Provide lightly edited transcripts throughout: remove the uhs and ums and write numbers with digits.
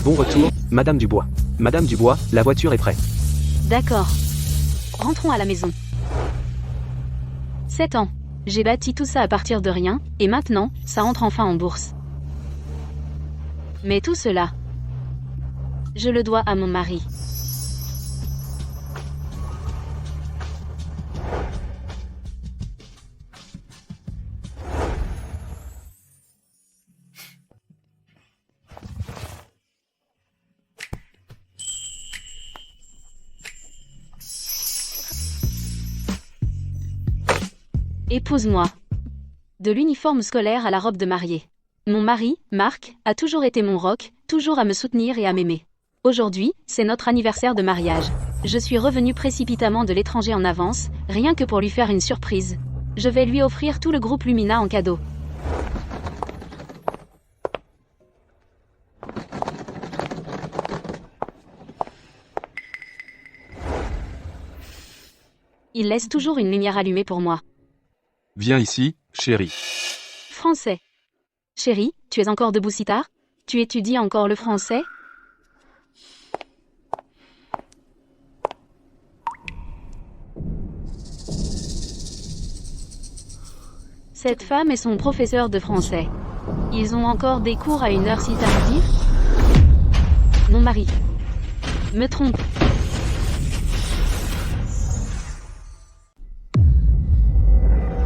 Bon retour, Madame Dubois. Madame Dubois, la voiture est prête. D'accord. Rentrons à la maison. 7 ans. J'ai bâti tout ça à partir de rien, et maintenant, ça entre enfin en bourse. Mais tout cela, je le dois à mon mari. Épouse-moi. De l'uniforme scolaire à la robe de mariée. Mon mari, Marc, a toujours été mon roc, toujours à me soutenir et à m'aimer. Aujourd'hui, c'est notre anniversaire de mariage. Je suis revenue précipitamment de l'étranger en avance, rien que pour lui faire une surprise. Je vais lui offrir tout le groupe Lumina en cadeau. Il laisse toujours une lumière allumée pour moi. Viens ici, chérie. Français. Chérie, tu es encore debout si tard? Tu étudies encore le français? Cette femme est son professeur de français. Ils ont encore des cours à une heure si tardive? Mon mari. Me trompe.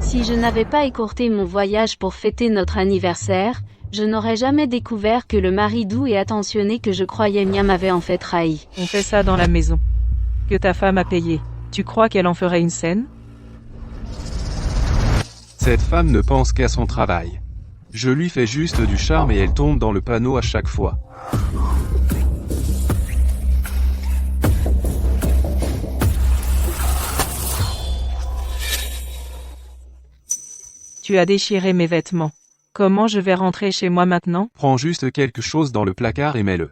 Si je n'avais pas écourté mon voyage pour fêter notre anniversaire, je n'aurais jamais découvert que le mari doux et attentionné que je croyais mien m'avait en fait trahi. On fait ça dans la maison. Que ta femme a payé. Tu crois qu'elle en ferait une scène? Cette femme ne pense qu'à son travail. Je lui fais juste du charme et elle tombe dans le panneau à chaque fois. Tu as déchiré mes vêtements. Comment je vais rentrer chez moi maintenant? Prends juste quelque chose dans le placard et mets-le.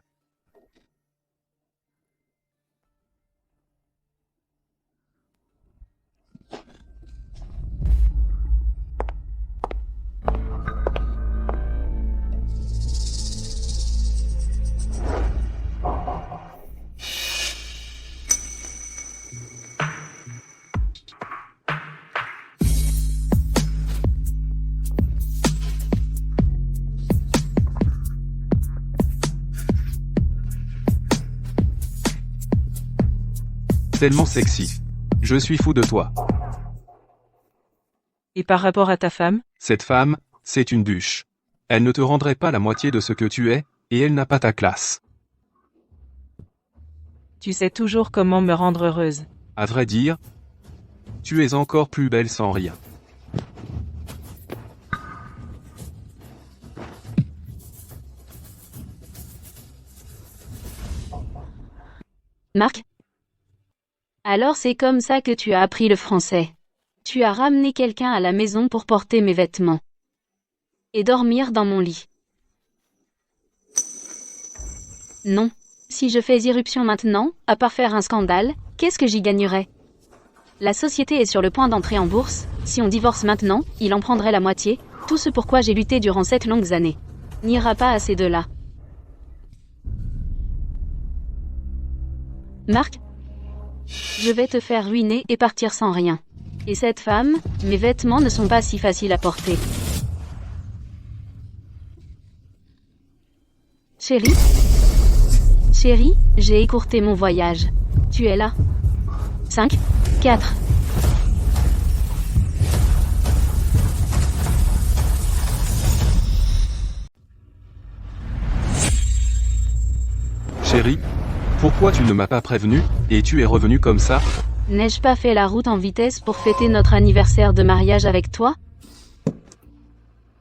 Tellement sexy. Je suis fou de toi. Et par rapport à ta femme? Cette femme, c'est une bûche. Elle ne te rendrait pas la moitié de ce que tu es, et elle n'a pas ta classe. Tu sais toujours comment me rendre heureuse. À vrai dire, tu es encore plus belle sans rien. Marc? Alors c'est comme ça que tu as appris le français. Tu as ramené quelqu'un à la maison pour porter mes vêtements. Et dormir dans mon lit. Non. Si je fais irruption maintenant, à part faire un scandale, qu'est-ce que j'y gagnerais? La société est sur le point d'entrer en bourse, si on divorce maintenant, il en prendrait la moitié, tout ce pourquoi j'ai lutté durant 7 longues années. N'ira pas à ces deux-là. Marc? Je vais te faire ruiner et partir sans rien. Et cette femme, mes vêtements ne sont pas si faciles à porter. Chérie? Chérie, j'ai écourté mon voyage. Tu es là? 5, 4. Chérie, pourquoi tu ne m'as pas prévenu, et tu es revenu comme ça? N'ai-je pas fait la route en vitesse pour fêter notre anniversaire de mariage avec toi?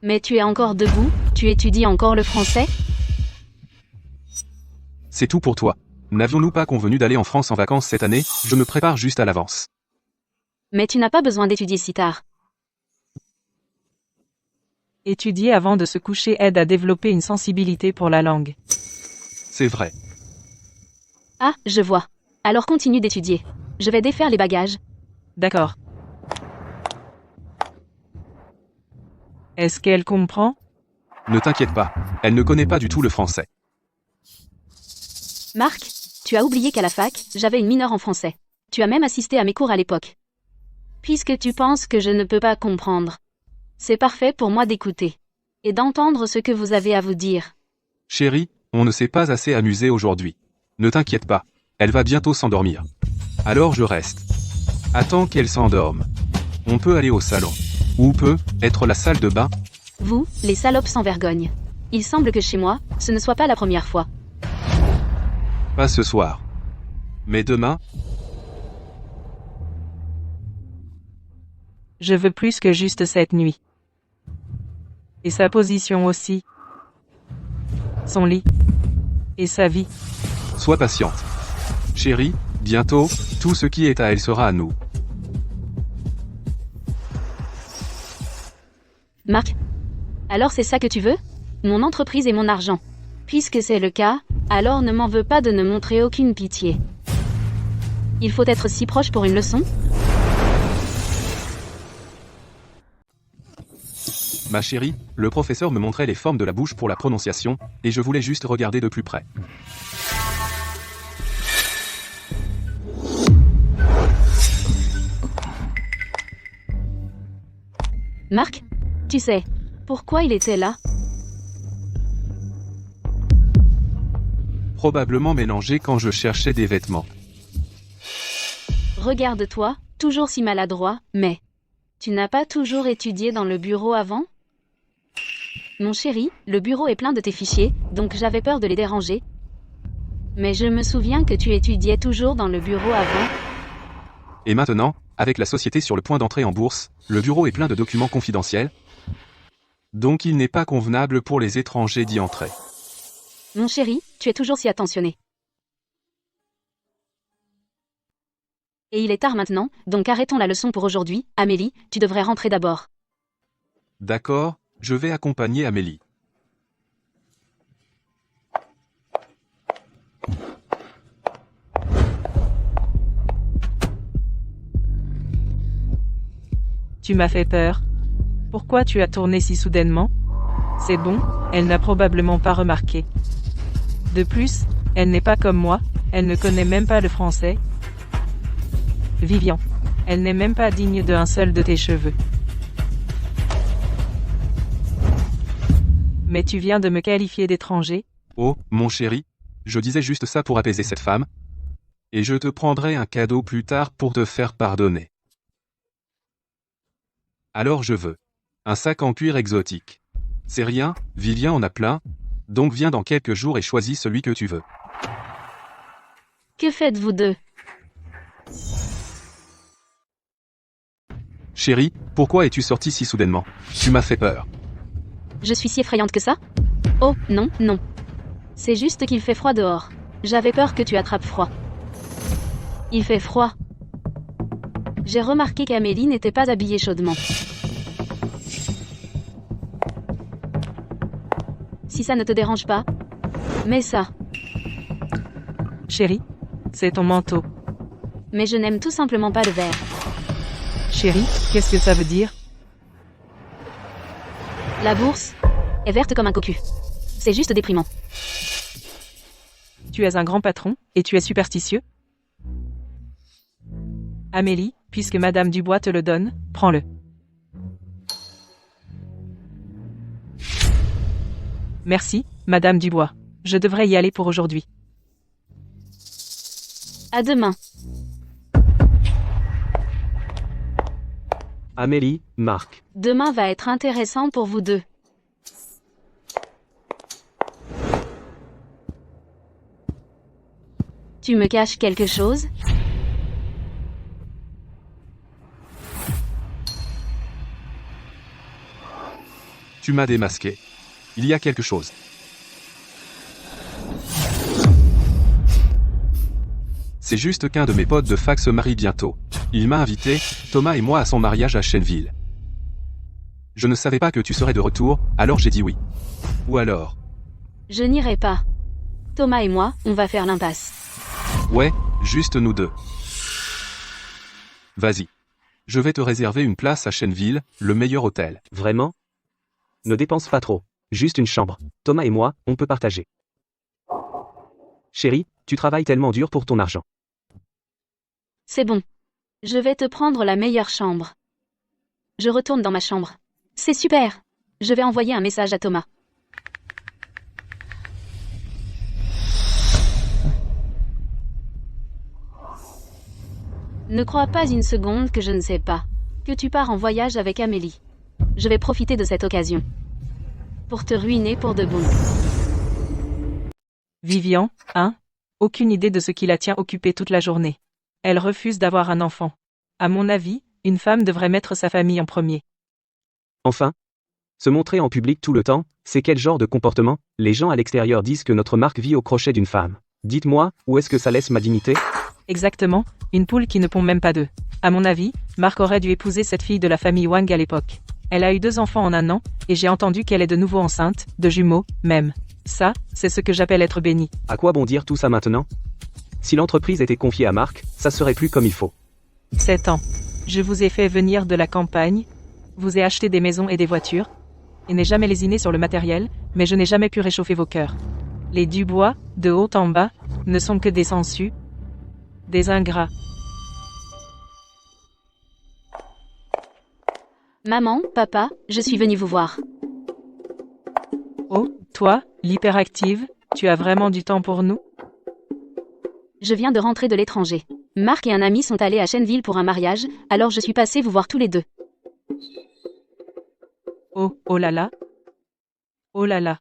Mais tu es encore debout, tu étudies encore le français? C'est tout pour toi. N'avions-nous pas convenu d'aller en France en vacances cette année? Je me prépare juste à l'avance. Mais tu n'as pas besoin d'étudier si tard. Étudier avant de se coucher aide à développer une sensibilité pour la langue. C'est vrai. Ah, je vois. Alors continue d'étudier. Je vais défaire les bagages. D'accord. Est-ce qu'elle comprend? Ne t'inquiète pas, elle ne connaît pas du tout le français. Marc, tu as oublié qu'à la fac, j'avais une mineure en français. Tu as même assisté à mes cours à l'époque. Puisque tu penses que je ne peux pas comprendre. C'est parfait pour moi d'écouter. Et d'entendre ce que vous avez à vous dire. Chérie, on ne s'est pas assez amusé aujourd'hui. Ne t'inquiète pas, elle va bientôt s'endormir. Alors je reste. Attends qu'elle s'endorme. On peut aller au salon. Ou peut être la salle de bain. Vous, les salopes sans vergogne. Il semble que chez moi, ce ne soit pas la première fois. Pas ce soir. Mais demain, Je veux plus que juste cette nuit. Et sa position aussi. Son lit. Et sa vie. sois patiente. Chérie, bientôt, tout ce qui est à elle sera à nous. Marc, alors c'est ça que tu veux? Mon entreprise et mon argent. Puisque c'est le cas, alors ne m'en veux pas de ne montrer aucune pitié. Il faut être si proche pour une leçon? Ma chérie, le professeur me montrait les formes de la bouche pour la prononciation, et je voulais juste regarder de plus près. Marc, tu sais, pourquoi il était là? Probablement mélangé quand je cherchais des vêtements. Regarde-toi, toujours si maladroit, mais... Tu n'as pas toujours étudié dans le bureau avant? Mon chéri, le bureau est plein de tes fichiers, donc j'avais peur de les déranger. Mais je me souviens que tu étudiais toujours dans le bureau avant. Et maintenant, avec la société sur le point d'entrer en bourse, le bureau est plein de documents confidentiels. Donc il n'est pas convenable pour les étrangers d'y entrer. Mon chéri, tu es toujours si attentionné. Et il est tard maintenant, donc arrêtons la leçon pour aujourd'hui. Amélie, tu devrais rentrer d'abord. D'accord, je vais accompagner Amélie. Tu m'as fait peur. Pourquoi tu as tourné si soudainement? C'est bon, elle n'a probablement pas remarqué. De plus, elle n'est pas comme moi, elle ne connaît même pas le français. Vivian, elle n'est même pas digne d'un seul de tes cheveux. Mais tu viens de me qualifier d'étranger? Oh, mon chéri, je disais juste ça pour apaiser cette femme. Et je te prendrai un cadeau plus tard pour te faire pardonner. Alors je veux. Un sac en cuir exotique. C'est rien, Vivian en a plein. Donc viens dans quelques jours et choisis celui que tu veux. Que faites-vous deux? Chérie, pourquoi es-tu sortie si soudainement? Tu m'as fait peur. Je suis si effrayante que ça? Oh, non, non. C'est juste qu'il fait froid dehors. J'avais peur que tu attrapes froid. Il fait froid. J'ai remarqué qu'Amélie n'était pas habillée chaudement. Si ça ne te dérange pas, mets ça. Chérie, c'est ton manteau. Mais je n'aime tout simplement pas le vert. Chérie, qu'est-ce que ça veut dire? La bourse est verte comme un cocu. C'est juste déprimant. Tu es un grand patron, et tu es superstitieux? Amélie, puisque Madame Dubois te le donne, prends-le. Merci, Madame Dubois. Je devrais y aller pour aujourd'hui. À demain. Amélie, Marc. Demain va être intéressant pour vous deux. Tu me caches quelque chose? Tu m'as démasqué. Il y a quelque chose. C'est juste qu'un de mes potes de fac se marie bientôt. Il m'a invité, Thomas et moi, à son mariage à Chêneville. Je ne savais pas que tu serais de retour, alors j'ai dit oui. Ou alors? Je n'irai pas. Thomas et moi, on va faire l'impasse. Ouais, juste nous deux. Vas-y. Je vais te réserver une place à Chêneville, le meilleur hôtel. Vraiment? Ne dépense pas trop. Juste une chambre. Thomas et moi, on peut partager. Chérie, Tu travailles tellement dur pour ton argent. C'est bon. Je vais te prendre la meilleure chambre. Je retourne dans ma chambre. C'est super. Je vais envoyer un message à Thomas. Ne crois pas une seconde que je ne sais pas que tu pars en voyage avec Amélie. Je vais profiter de cette occasion pour te ruiner pour de bon. Vivian, hein? Aucune idée de ce qui la tient occupée toute la journée. Elle refuse d'avoir un enfant. À mon avis, une femme devrait mettre sa famille en premier. Enfin, se montrer en public tout le temps, c'est quel genre de comportement? Les gens à l'extérieur disent que notre marque vit au crochet d'une femme. Dites-moi, où est-ce que ça laisse ma dignité? Exactement, une poule qui ne pond même pas d'œufs. À mon avis, Marc aurait dû épouser cette fille de la famille Wang à l'époque. Elle a eu 2 enfants en 1 an, et j'ai entendu qu'elle est de nouveau enceinte, de jumeaux, même. Ça, c'est ce que j'appelle être béni. À quoi bon dire tout ça maintenant? Si l'entreprise était confiée à Marc, ça serait plus comme il faut. 7 ans. Je vous ai fait venir de la campagne, vous ai acheté des maisons et des voitures, et n'ai jamais lésiné sur le matériel, mais je n'ai jamais pu réchauffer vos cœurs. Les Dubois, de haut en bas, ne sont que des sangsues, des ingrats. Maman, papa, je suis venue vous voir. Oh, toi, l'hyperactive, tu as vraiment du temps pour nous? Je viens de rentrer de l'étranger. Marc et un ami sont allés à Chenneville pour un mariage, alors je suis passée vous voir tous les deux. Oh, oh là là. Oh là là.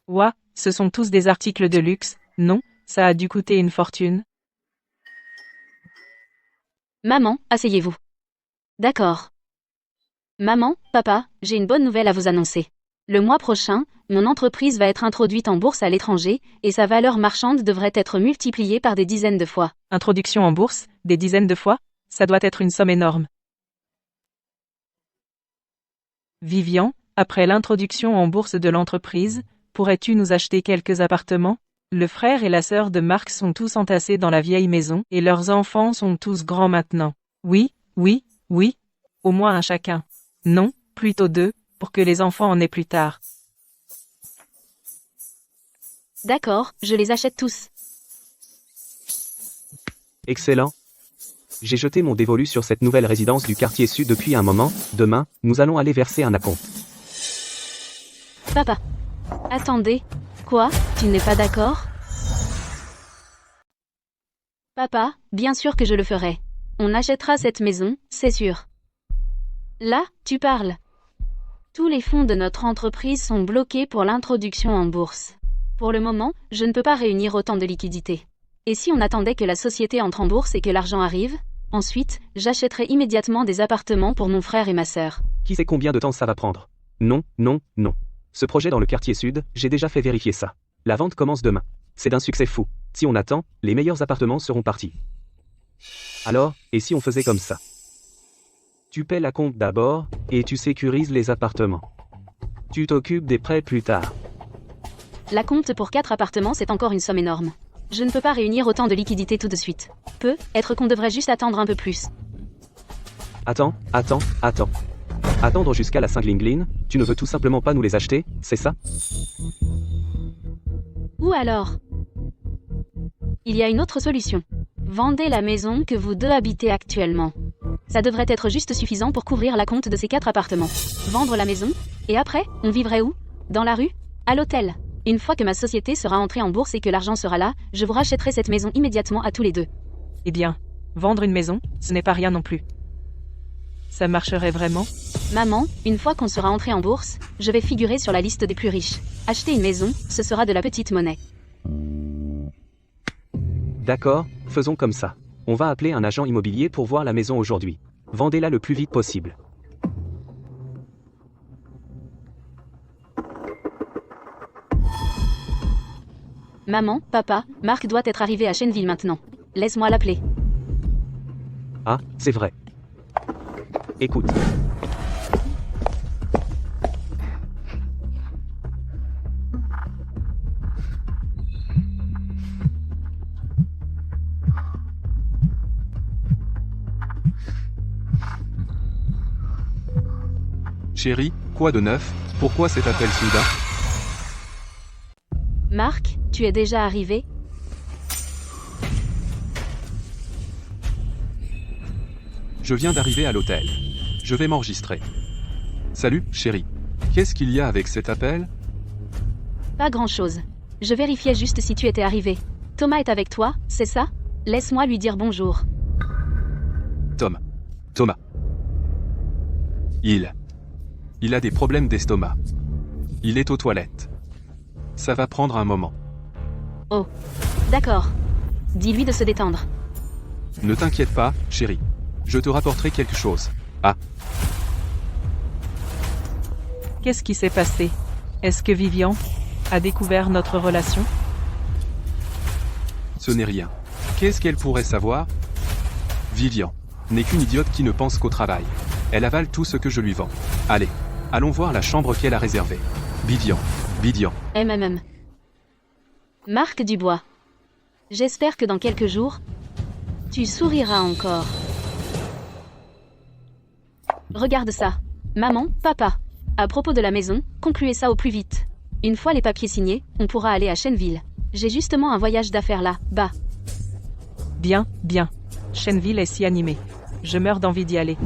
Ouah, ce sont tous des articles de luxe, non, ça a dû coûter une fortune. Maman, asseyez-vous. D'accord. Maman, papa, j'ai une bonne nouvelle à vous annoncer. Le mois prochain, mon entreprise va être introduite en bourse à l'étranger, et sa valeur marchande devrait être multipliée par des dizaines de fois. Introduction en bourse, des dizaines de fois? Ça doit être une somme énorme. Vivian, après l'introduction en bourse de l'entreprise, pourrais-tu nous acheter quelques appartements? Le frère et la sœur de Marc sont tous entassés dans la vieille maison, et leurs enfants sont tous grands maintenant. Oui, oui, oui. Au moins un chacun. Non, plutôt 2, pour que les enfants en aient plus tard. D'accord, je les achète tous. Excellent. J'ai jeté mon dévolu sur cette nouvelle résidence du quartier sud depuis un moment. Demain, nous allons aller verser un acompte. Papa. Attendez. Quoi? Tu n'es pas d'accord? Papa, bien sûr que je le ferai. On achètera cette maison, c'est sûr. Là, tu parles. Tous les fonds de notre entreprise sont bloqués pour l'introduction en bourse. Pour le moment, je ne peux pas réunir autant de liquidités. Et si on attendait que la société entre en bourse et que l'argent arrive? Ensuite, j'achèterai immédiatement des appartements pour mon frère et ma sœur. Qui sait combien de temps ça va prendre? Non, non, non. Ce projet dans le quartier sud, j'ai déjà fait vérifier ça. La vente commence demain. C'est d'un succès fou. Si on attend, les meilleurs appartements seront partis. Alors, et si on faisait comme ça? Tu paies la compte d'abord, et tu sécurises les appartements. Tu t'occupes des prêts plus tard. La compte pour 4 appartements, c'est encore une somme énorme. Je ne peux pas réunir autant de liquidités tout de suite. Peut-être qu'on devrait juste attendre un peu plus. Attends. Attendre jusqu'à la Saint-Glinglin, tu ne veux tout simplement pas nous les acheter, c'est ça? Ou alors? Il y a une autre solution. Vendez la maison que vous deux habitez actuellement. Ça devrait être juste suffisant pour couvrir la compte de ces 4 appartements. Vendre la maison? Et après, on vivrait où? Dans la rue? À l'hôtel? Une fois que ma société sera entrée en bourse et que l'argent sera là, je vous rachèterai cette maison immédiatement à tous les deux. Eh bien, vendre une maison, ce n'est pas rien non plus. Ça marcherait vraiment? Maman, une fois qu'on sera entré en bourse, je vais figurer sur la liste des plus riches. Acheter une maison, ce sera de la petite monnaie. D'accord, faisons comme ça. On va appeler un agent immobilier pour voir la maison aujourd'hui. Vendez-la le plus vite possible. Maman, papa, Marc doit être arrivé à Chenneville maintenant. Laisse-moi l'appeler. Ah, c'est vrai. Écoute. Chérie, quoi de neuf? Pourquoi cet appel soudain? Marc, tu es déjà arrivé? Je viens d'arriver à l'hôtel. Je vais m'enregistrer. Salut, chérie. Qu'est-ce qu'il y a avec cet appel? Pas grand-chose. Je vérifiais juste si tu étais arrivé. Thomas est avec toi, c'est ça? Laisse-moi lui dire bonjour. Thomas. Il a des problèmes d'estomac. Il est aux toilettes. Ça va prendre un moment. Oh. D'accord. Dis-lui de se détendre. Ne t'inquiète pas, chérie. Je te rapporterai quelque chose. Ah, Qu'est-ce qui s'est passé? Est-ce que Vivian a découvert notre relation? ce n'est rien. Qu'est-ce qu'elle pourrait savoir? Vivian n'est qu'une idiote qui ne pense qu'au travail. Elle avale tout ce que je lui vends. Allez, allons voir la chambre qu'elle a réservée. Vivian. MMM. Marc Dubois. J'espère que dans quelques jours, tu souriras encore. Regarde ça. Maman, papa. À propos de la maison, concluez ça au plus vite. Une fois les papiers signés, on pourra aller à Chêneville. J'ai justement un voyage d'affaires là, bas. Bien. Chêneville est si animée. Je meurs d'envie d'y aller.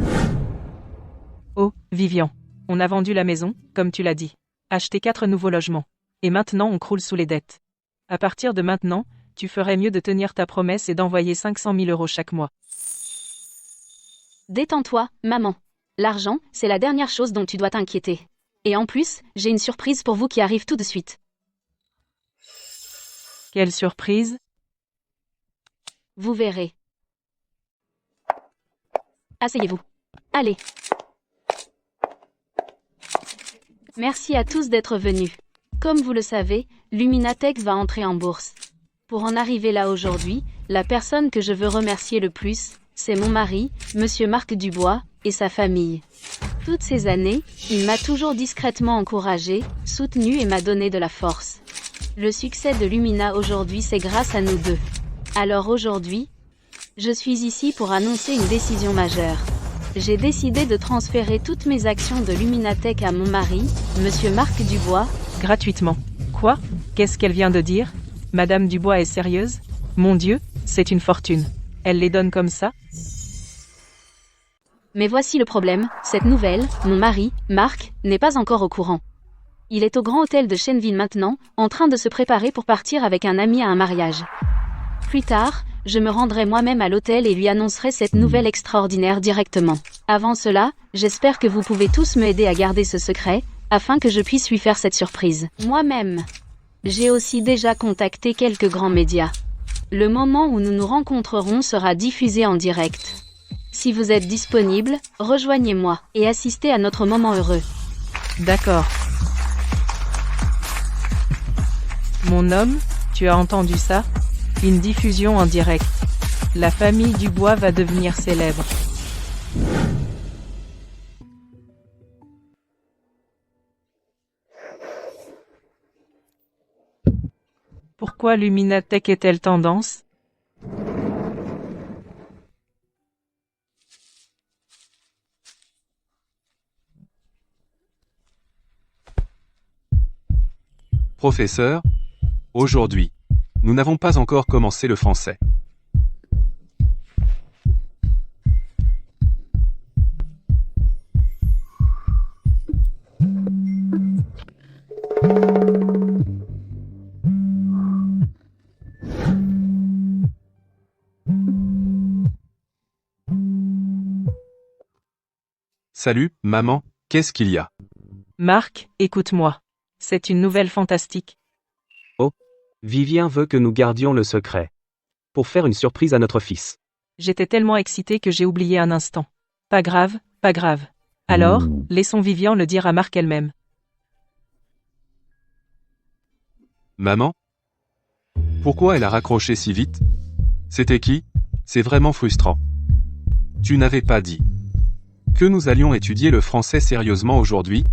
Oh, Vivian. On a vendu la maison, comme tu l'as dit. Acheté 4 nouveaux logements. Et maintenant on croule sous les dettes. À partir de maintenant, tu ferais mieux de tenir ta promesse et d'envoyer 500 000 € chaque mois. Détends-toi, maman. L'argent, c'est la dernière chose dont tu dois t'inquiéter. Et en plus, j'ai une surprise pour vous qui arrive tout de suite. Quelle surprise! Vous verrez. Asseyez-vous. Allez. Merci à tous d'être venus. Comme vous le savez, Luminatech va entrer en bourse. Pour en arriver là aujourd'hui, la personne que je veux remercier le plus, c'est mon mari, Monsieur Marc Dubois, et sa famille. Toutes ces années, il m'a toujours discrètement encouragé, soutenu et m'a donné de la force. Le succès de Lumina aujourd'hui, c'est grâce à nous deux. Alors aujourd'hui, je suis ici pour annoncer une décision majeure. J'ai décidé de transférer toutes mes actions de Luminatech à mon mari, Monsieur Marc Dubois. Gratuitement. Quoi? Qu'est-ce qu'elle vient de dire? Madame Dubois est sérieuse? Mon Dieu, c'est une fortune. Elle les donne comme ça? Mais voici le problème, cette nouvelle, mon mari, Marc, n'est pas encore au courant. Il est au Grand Hôtel de Chêneville maintenant, en train de se préparer pour partir avec un ami à un mariage. Plus tard, je me rendrai moi-même à l'hôtel et lui annoncerai cette nouvelle extraordinaire directement. Avant cela, j'espère que vous pouvez tous me aider à garder ce secret, afin que je puisse lui faire cette surprise. Moi-même. J'ai aussi déjà contacté quelques grands médias. Le moment où nous nous rencontrerons sera diffusé en direct. Si vous êtes disponible, rejoignez-moi et assistez à notre moment heureux. D'accord. Mon homme, tu as entendu ça? Une diffusion en direct. La famille Dubois va devenir célèbre. Pourquoi Luminatech est-elle tendance? Professeur, aujourd'hui, nous n'avons pas encore commencé le français. Salut, maman, qu'est-ce qu'il y a? Marc, écoute-moi. C'est une nouvelle fantastique. Vivien veut que nous gardions le secret. Pour faire une surprise à notre fils. J'étais tellement excitée que j'ai oublié un instant. Pas grave, pas grave. Alors, laissons Vivian le dire à Marc elle-même. Maman? Pourquoi elle a raccroché si vite? C'était qui? C'est vraiment frustrant. Tu n'avais pas dit que nous allions étudier le français sérieusement aujourd'hui?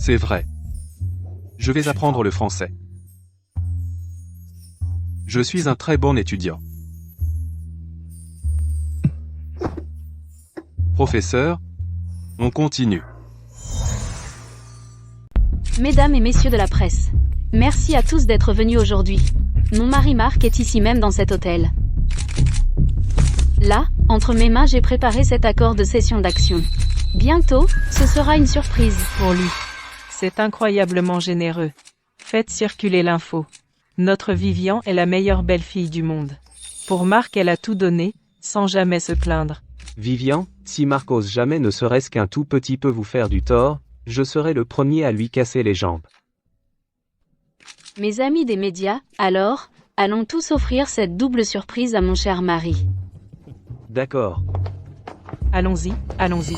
C'est vrai. Je vais apprendre le français. Je suis un très bon étudiant. Professeur, on continue. Mesdames et messieurs de la presse, merci à tous d'être venus aujourd'hui. Mon mari Marc est ici même dans cet hôtel. Là, entre mes mains, j'ai préparé cet accord de cession d'actions. Bientôt, ce sera une surprise. Pour lui. C'est incroyablement généreux. Faites circuler l'info. Notre Vivian est la meilleure belle-fille du monde. Pour Marc, elle a tout donné, sans jamais se plaindre. Vivian, si Marc ose jamais ne serait-ce qu'un tout petit peu vous faire du tort, je serai le premier à lui casser les jambes. Mes amis des médias, alors, allons tous offrir cette double surprise à mon cher mari. D'accord. Allons-y, allons-y.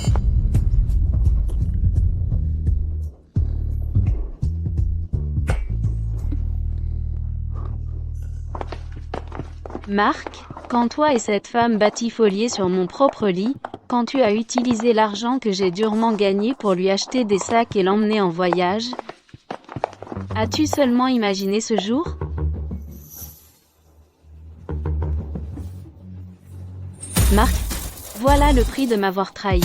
Marc, quand toi et cette femme batifoliez sur mon propre lit, quand tu as utilisé l'argent que j'ai durement gagné pour lui acheter des sacs et l'emmener en voyage, as-tu seulement imaginé ce jour? Marc, voilà le prix de m'avoir trahi.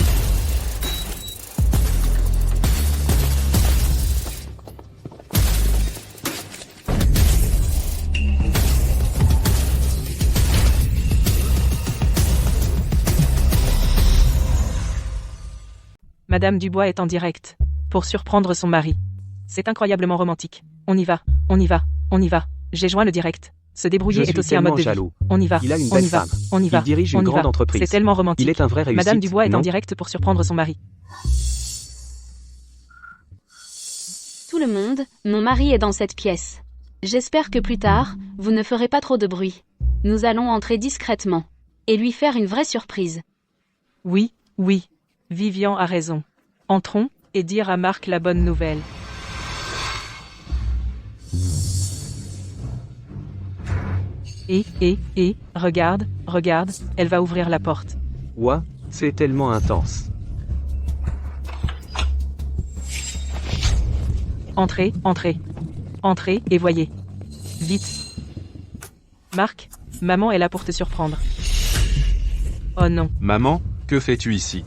Madame Dubois est en direct. Pour surprendre son mari. C'est incroyablement romantique. On y va, on y va, on y va. J'ai joint le direct. Se débrouiller Je est suis aussi un mode de vie. jaloux. On y va, Il a une on belle y va, femme. on y va. Il dirige on une y grande va. entreprise. C'est tellement romantique. Il est un vrai réussite. Madame Dubois est non en direct pour surprendre son mari. Tout le monde, mon mari est dans cette pièce. J'espère que plus tard, vous ne ferez pas trop de bruit. Nous allons entrer discrètement. Et lui faire une vraie surprise. Oui, oui. Vivian a raison. Entrons, et dire à Marc la bonne nouvelle. Regarde, regarde, elle va ouvrir la porte. Ouah, c'est tellement intense. Entrez, entrez. Entrez, et voyez. Vite. Marc, maman est là pour te surprendre. Oh non. Maman, que fais-tu ici?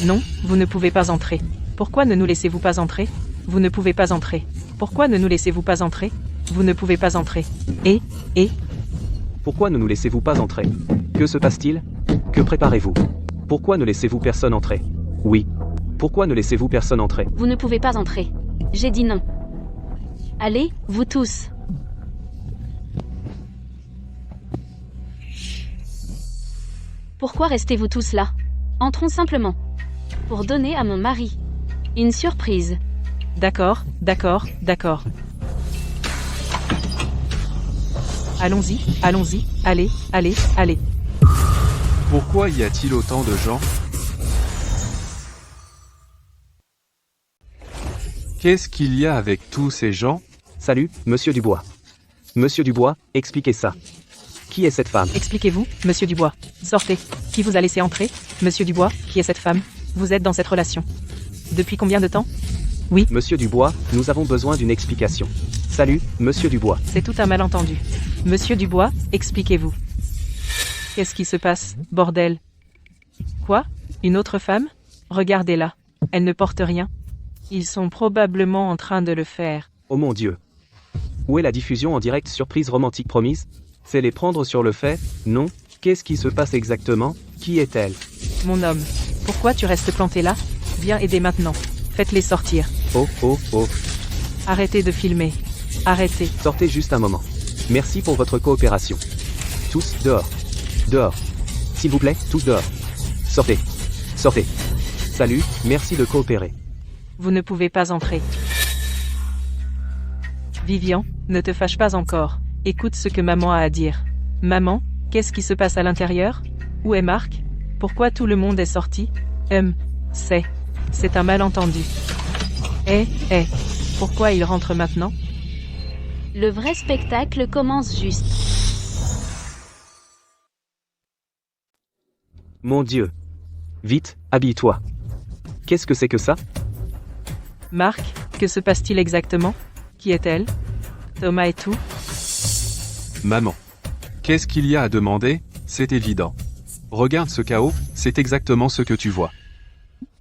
Non, vous ne pouvez pas entrer. Pourquoi ne nous laissez-vous pas entrer? Vous ne pouvez pas entrer. Pourquoi ne nous laissez-vous pas entrer? Vous ne pouvez pas entrer. Et Pourquoi ne nous laissez-vous pas entrer? Que se passe-t-il? Que préparez-vous? Pourquoi ne laissez-vous personne entrer? Oui. Pourquoi ne laissez-vous personne entrer? Vous ne pouvez pas entrer. J'ai dit non. Allez, vous tous. Pourquoi restez-vous tous là? Entrons simplement. Pour donner à mon mari une surprise. d'accord, d'accord, d'accord. Allons-y, allons-y, allez, allez, allez. Pourquoi y a-t-il autant de gens? Qu'est-ce qu'il y a avec tous ces gens? Salut, monsieur Dubois. Monsieur Dubois, expliquez ça. Qui est cette femme? Expliquez-vous, monsieur Dubois. Sortez. Qui vous a laissé entrer? Monsieur Dubois, qui est cette femme? Vous êtes dans cette relation. Depuis combien de temps? Oui, Monsieur Dubois, nous avons besoin d'une explication. Salut, monsieur Dubois. c'est tout un malentendu. Monsieur Dubois, expliquez-vous. Qu'est-ce qui se passe, bordel? Quoi? Une autre femme? Regardez-la. Elle ne porte rien. Ils sont probablement en train de le faire. Oh mon Dieu. Où est la diffusion en direct surprise romantique promise? C'est les prendre sur le fait? Non. Qu'est-ce qui se passe exactement? Qui est-elle? Mon homme, pourquoi tu restes planté là? Viens aider maintenant. Faites-les sortir. Oh, oh, oh. Arrêtez de filmer. Arrêtez. Sortez juste un moment. Merci pour votre coopération. Tous, dehors. Dehors. S'il vous plaît, tous dehors. Sortez. Sortez. Salut, merci de coopérer. Vous ne pouvez pas entrer. Vivian, ne te fâche pas encore. Écoute ce que maman a à dire. Maman, qu'est-ce qui se passe à l'intérieur? Où est Marc? Pourquoi tout le monde est sorti? C'est un malentendu. Pourquoi il rentre maintenant? Le vrai spectacle commence juste. Mon Dieu. Vite, habille-toi. Qu'est-ce que c'est que ça? Marc, que se passe-t-il exactement? Qui est-elle? Thomas et tout? Maman. Qu'est-ce qu'il y a à demander? C'est évident. Regarde ce chaos, c'est exactement ce que tu vois.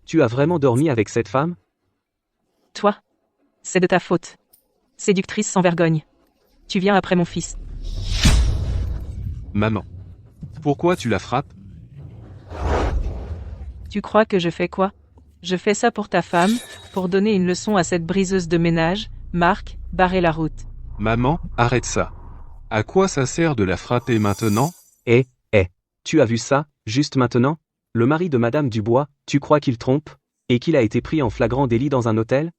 Tu as vraiment dormi avec cette femme? Toi? C'est de ta faute. Séductrice sans vergogne. Tu viens après mon fils. Maman. Pourquoi tu la frappes? Tu crois que je fais quoi? Je fais ça pour ta femme, pour donner une leçon à cette briseuse de ménage, Marc, barrer la route. Maman, arrête ça. À quoi ça sert de la frapper maintenant? Tu as vu ça, juste maintenant? Le mari de Madame Dubois, tu crois qu'il trompe? Et qu'il a été pris en flagrant délit dans un hôtel?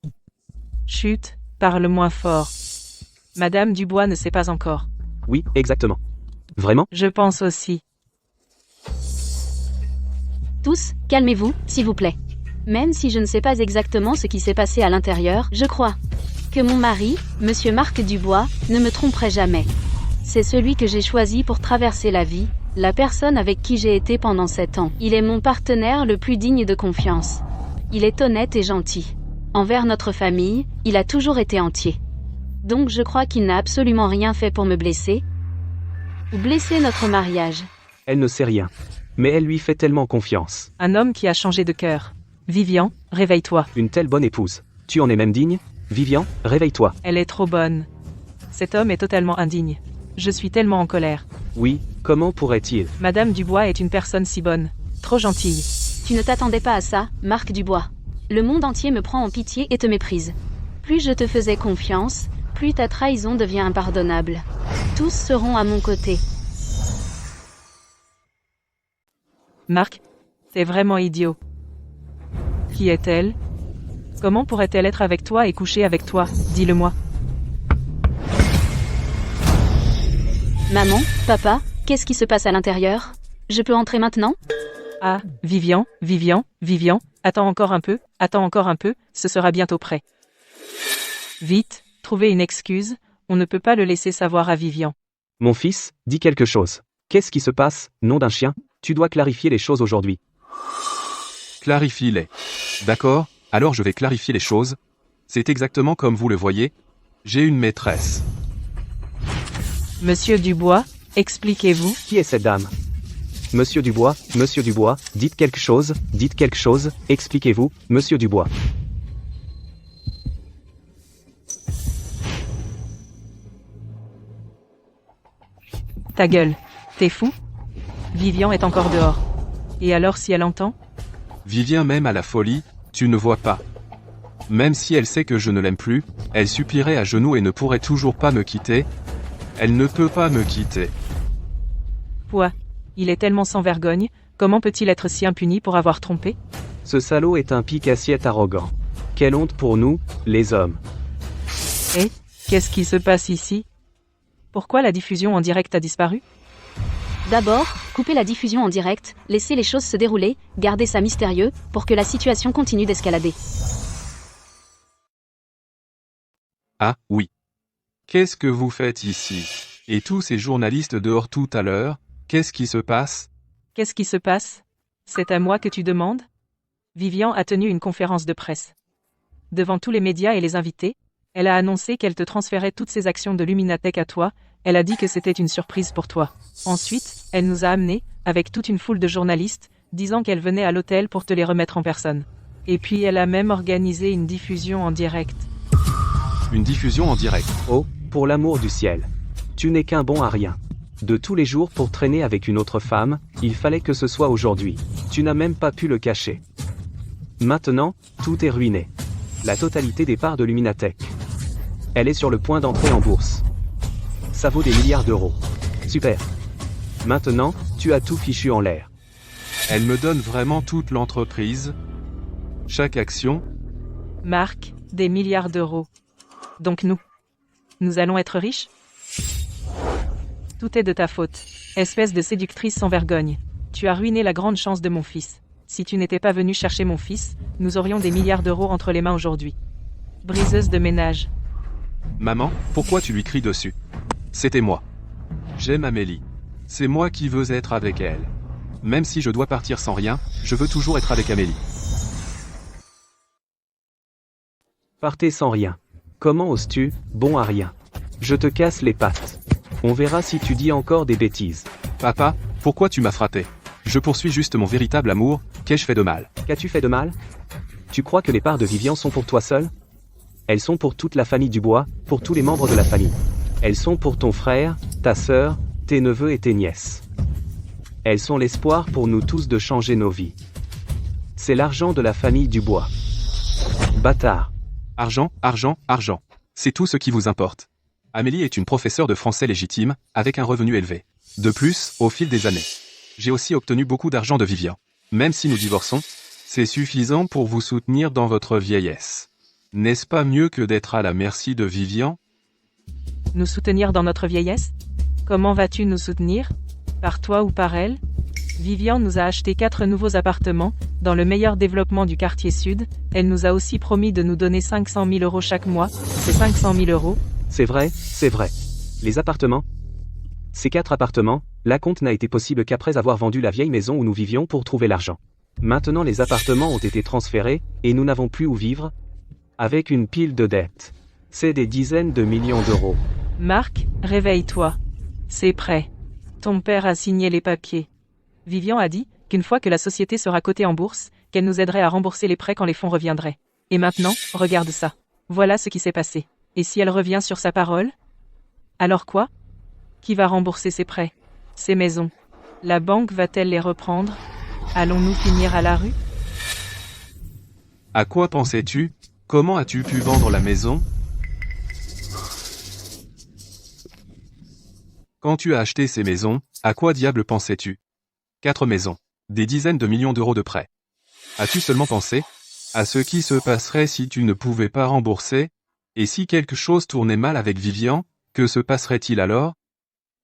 Chut, parle moins fort. Madame Dubois ne sait pas encore. Oui, exactement. Vraiment? Je pense aussi. Tous, calmez-vous, s'il vous plaît. Même si je ne sais pas exactement ce qui s'est passé à l'intérieur, je crois que mon mari, Monsieur Marc Dubois, ne me tromperait jamais. C'est celui que j'ai choisi pour traverser la vie, la personne avec qui j'ai été pendant 7 ans. Il est mon partenaire le plus digne de confiance. Il est honnête et gentil. Envers notre famille, il a toujours été entier. Donc je crois qu'il n'a absolument rien fait pour me blesser ou blesser notre mariage. Elle ne sait rien. Mais elle lui fait tellement confiance. Un homme qui a changé de cœur. Vivian, réveille-toi. Une telle bonne épouse. Tu en es même digne? Vivian, réveille-toi. Elle est trop bonne. Cet homme est totalement indigne. Je suis tellement en colère. Oui, comment pourrait-il? Madame Dubois est une personne si bonne. Trop gentille. Tu ne t'attendais pas à ça, Marc Dubois. Le monde entier me prend en pitié et te méprise. Plus je te faisais confiance, plus ta trahison devient impardonnable. Tous seront à mon côté. Marc, t'es vraiment idiot. Qui est-elle? Comment pourrait-elle être avec toi et coucher avec toi? Dis-le-moi. Maman, papa, qu'est-ce qui se passe à l'intérieur? Je peux entrer maintenant? Ah, Vivian, attends encore un peu, ce sera bientôt prêt. Vite, trouvez une excuse, on ne peut pas le laisser savoir à Vivian. Mon fils, dis quelque chose. Qu'est-ce qui se passe, nom d'un chien? Tu dois clarifier les choses aujourd'hui. Clarifie-les. D'accord, alors je vais clarifier les choses. C'est exactement comme vous le voyez. J'ai une maîtresse. Monsieur Dubois, expliquez-vous. Qui est cette dame? Monsieur Dubois, dites quelque chose, expliquez-vous, Monsieur Dubois. Ta gueule, t'es fou? Vivian est encore dehors. Et alors si elle entend? Vivien même à la folie, tu ne vois pas. Même si elle sait que je ne l'aime plus, elle supplierait à genoux et ne pourrait toujours pas me quitter. Elle ne peut pas me quitter. Quoi? Il est tellement sans vergogne, comment peut-il être si impuni pour avoir trompé? Ce salaud est un pique-assiette arrogant. Quelle honte pour nous, les hommes. Et, qu'est-ce qui se passe ici? Pourquoi la diffusion en direct a disparu? D'abord, coupez la diffusion en direct, laissez les choses se dérouler, gardez ça mystérieux, pour que la situation continue d'escalader. Ah, oui. Qu'est-ce que vous faites ici? Et tous ces journalistes dehors tout à l'heure, qu'est-ce qui se passe? Qu'est-ce qui se passe? C'est à moi que tu demandes? Vivian a tenu une conférence de presse. Devant tous les médias et les invités, elle a annoncé qu'elle te transférait toutes ses actions de Luminatech à toi, elle a dit que c'était une surprise pour toi. Ensuite, elle nous a amenés, avec toute une foule de journalistes, disant qu'elle venait à l'hôtel pour te les remettre en personne. Et puis elle a même organisé une diffusion en direct. Une diffusion en direct. Oh, pour l'amour du ciel. Tu n'es qu'un bon à rien. De tous les jours pour traîner avec une autre femme, il fallait que ce soit aujourd'hui. Tu n'as même pas pu le cacher. Maintenant, tout est ruiné. La totalité des parts de Luminatech. Elle est sur le point d'entrer en bourse. Ça vaut des milliards d'euros. Super. Maintenant, tu as tout fichu en l'air. Elle me donne vraiment toute l'entreprise. Chaque action. Marc, des milliards d'euros. Donc nous allons être riches? Tout est de ta faute. Espèce de séductrice sans vergogne. Tu as ruiné la grande chance de mon fils. Si tu n'étais pas venu chercher mon fils, nous aurions des milliards d'euros entre les mains aujourd'hui. Briseuse de ménage. Maman, pourquoi tu lui cries dessus? C'était moi. J'aime Amélie. C'est moi qui veux être avec elle. Même si je dois partir sans rien, je veux toujours être avec Amélie. Partez sans rien. Comment oses-tu, bon à rien? Je te casse les pattes. On verra si tu dis encore des bêtises. Papa, pourquoi tu m'as frappé? Je poursuis juste mon véritable amour, qu'ai-je fait de mal? Qu'as-tu fait de mal? Tu crois que les parts de Vivian sont pour toi seul? Elles sont pour toute la famille Dubois, pour tous les membres de la famille. Elles sont pour ton frère, ta sœur, tes neveux et tes nièces. Elles sont l'espoir pour nous tous de changer nos vies. C'est l'argent de la famille Dubois. Bâtard. Argent, argent, argent. C'est tout ce qui vous importe. Amélie est une professeure de français légitime, avec un revenu élevé. De plus, au fil des années, j'ai aussi obtenu beaucoup d'argent de Vivian. Même si nous divorçons, c'est suffisant pour vous soutenir dans votre vieillesse. N'est-ce pas mieux que d'être à la merci de Vivian? Nous soutenir dans notre vieillesse? Comment vas-tu nous soutenir? Par toi ou par elle? Vivian nous a acheté 4 nouveaux appartements, dans le meilleur développement du quartier sud. Elle nous a aussi promis de nous donner 500 000 € chaque mois. C'est 500 000 €. C'est vrai, c'est vrai. Les appartements? Ces 4 appartements, l'acompte n'a été possible qu'après avoir vendu la vieille maison où nous vivions pour trouver l'argent. Maintenant les appartements ont été transférés, et nous n'avons plus où vivre, avec une pile de dettes. C'est des dizaines de millions d'euros. Marc, réveille-toi. C'est prêt. Ton père a signé les papiers. Vivian a dit qu'une fois que la société sera cotée en bourse, qu'elle nous aiderait à rembourser les prêts quand les fonds reviendraient. Et maintenant, regarde ça. Voilà ce qui s'est passé. Et si elle revient sur sa parole? Alors quoi? Qui va rembourser ses prêts? Ses maisons? La banque va-t-elle les reprendre? Allons-nous finir à la rue? À quoi pensais-tu? Comment as-tu pu vendre la maison? Quand tu as acheté ces maisons, à quoi diable pensais-tu? 4 maisons. Des dizaines de millions d'euros de prêts. As-tu seulement pensé à ce qui se passerait si tu ne pouvais pas rembourser? Et si quelque chose tournait mal avec Vivian, que se passerait-il alors?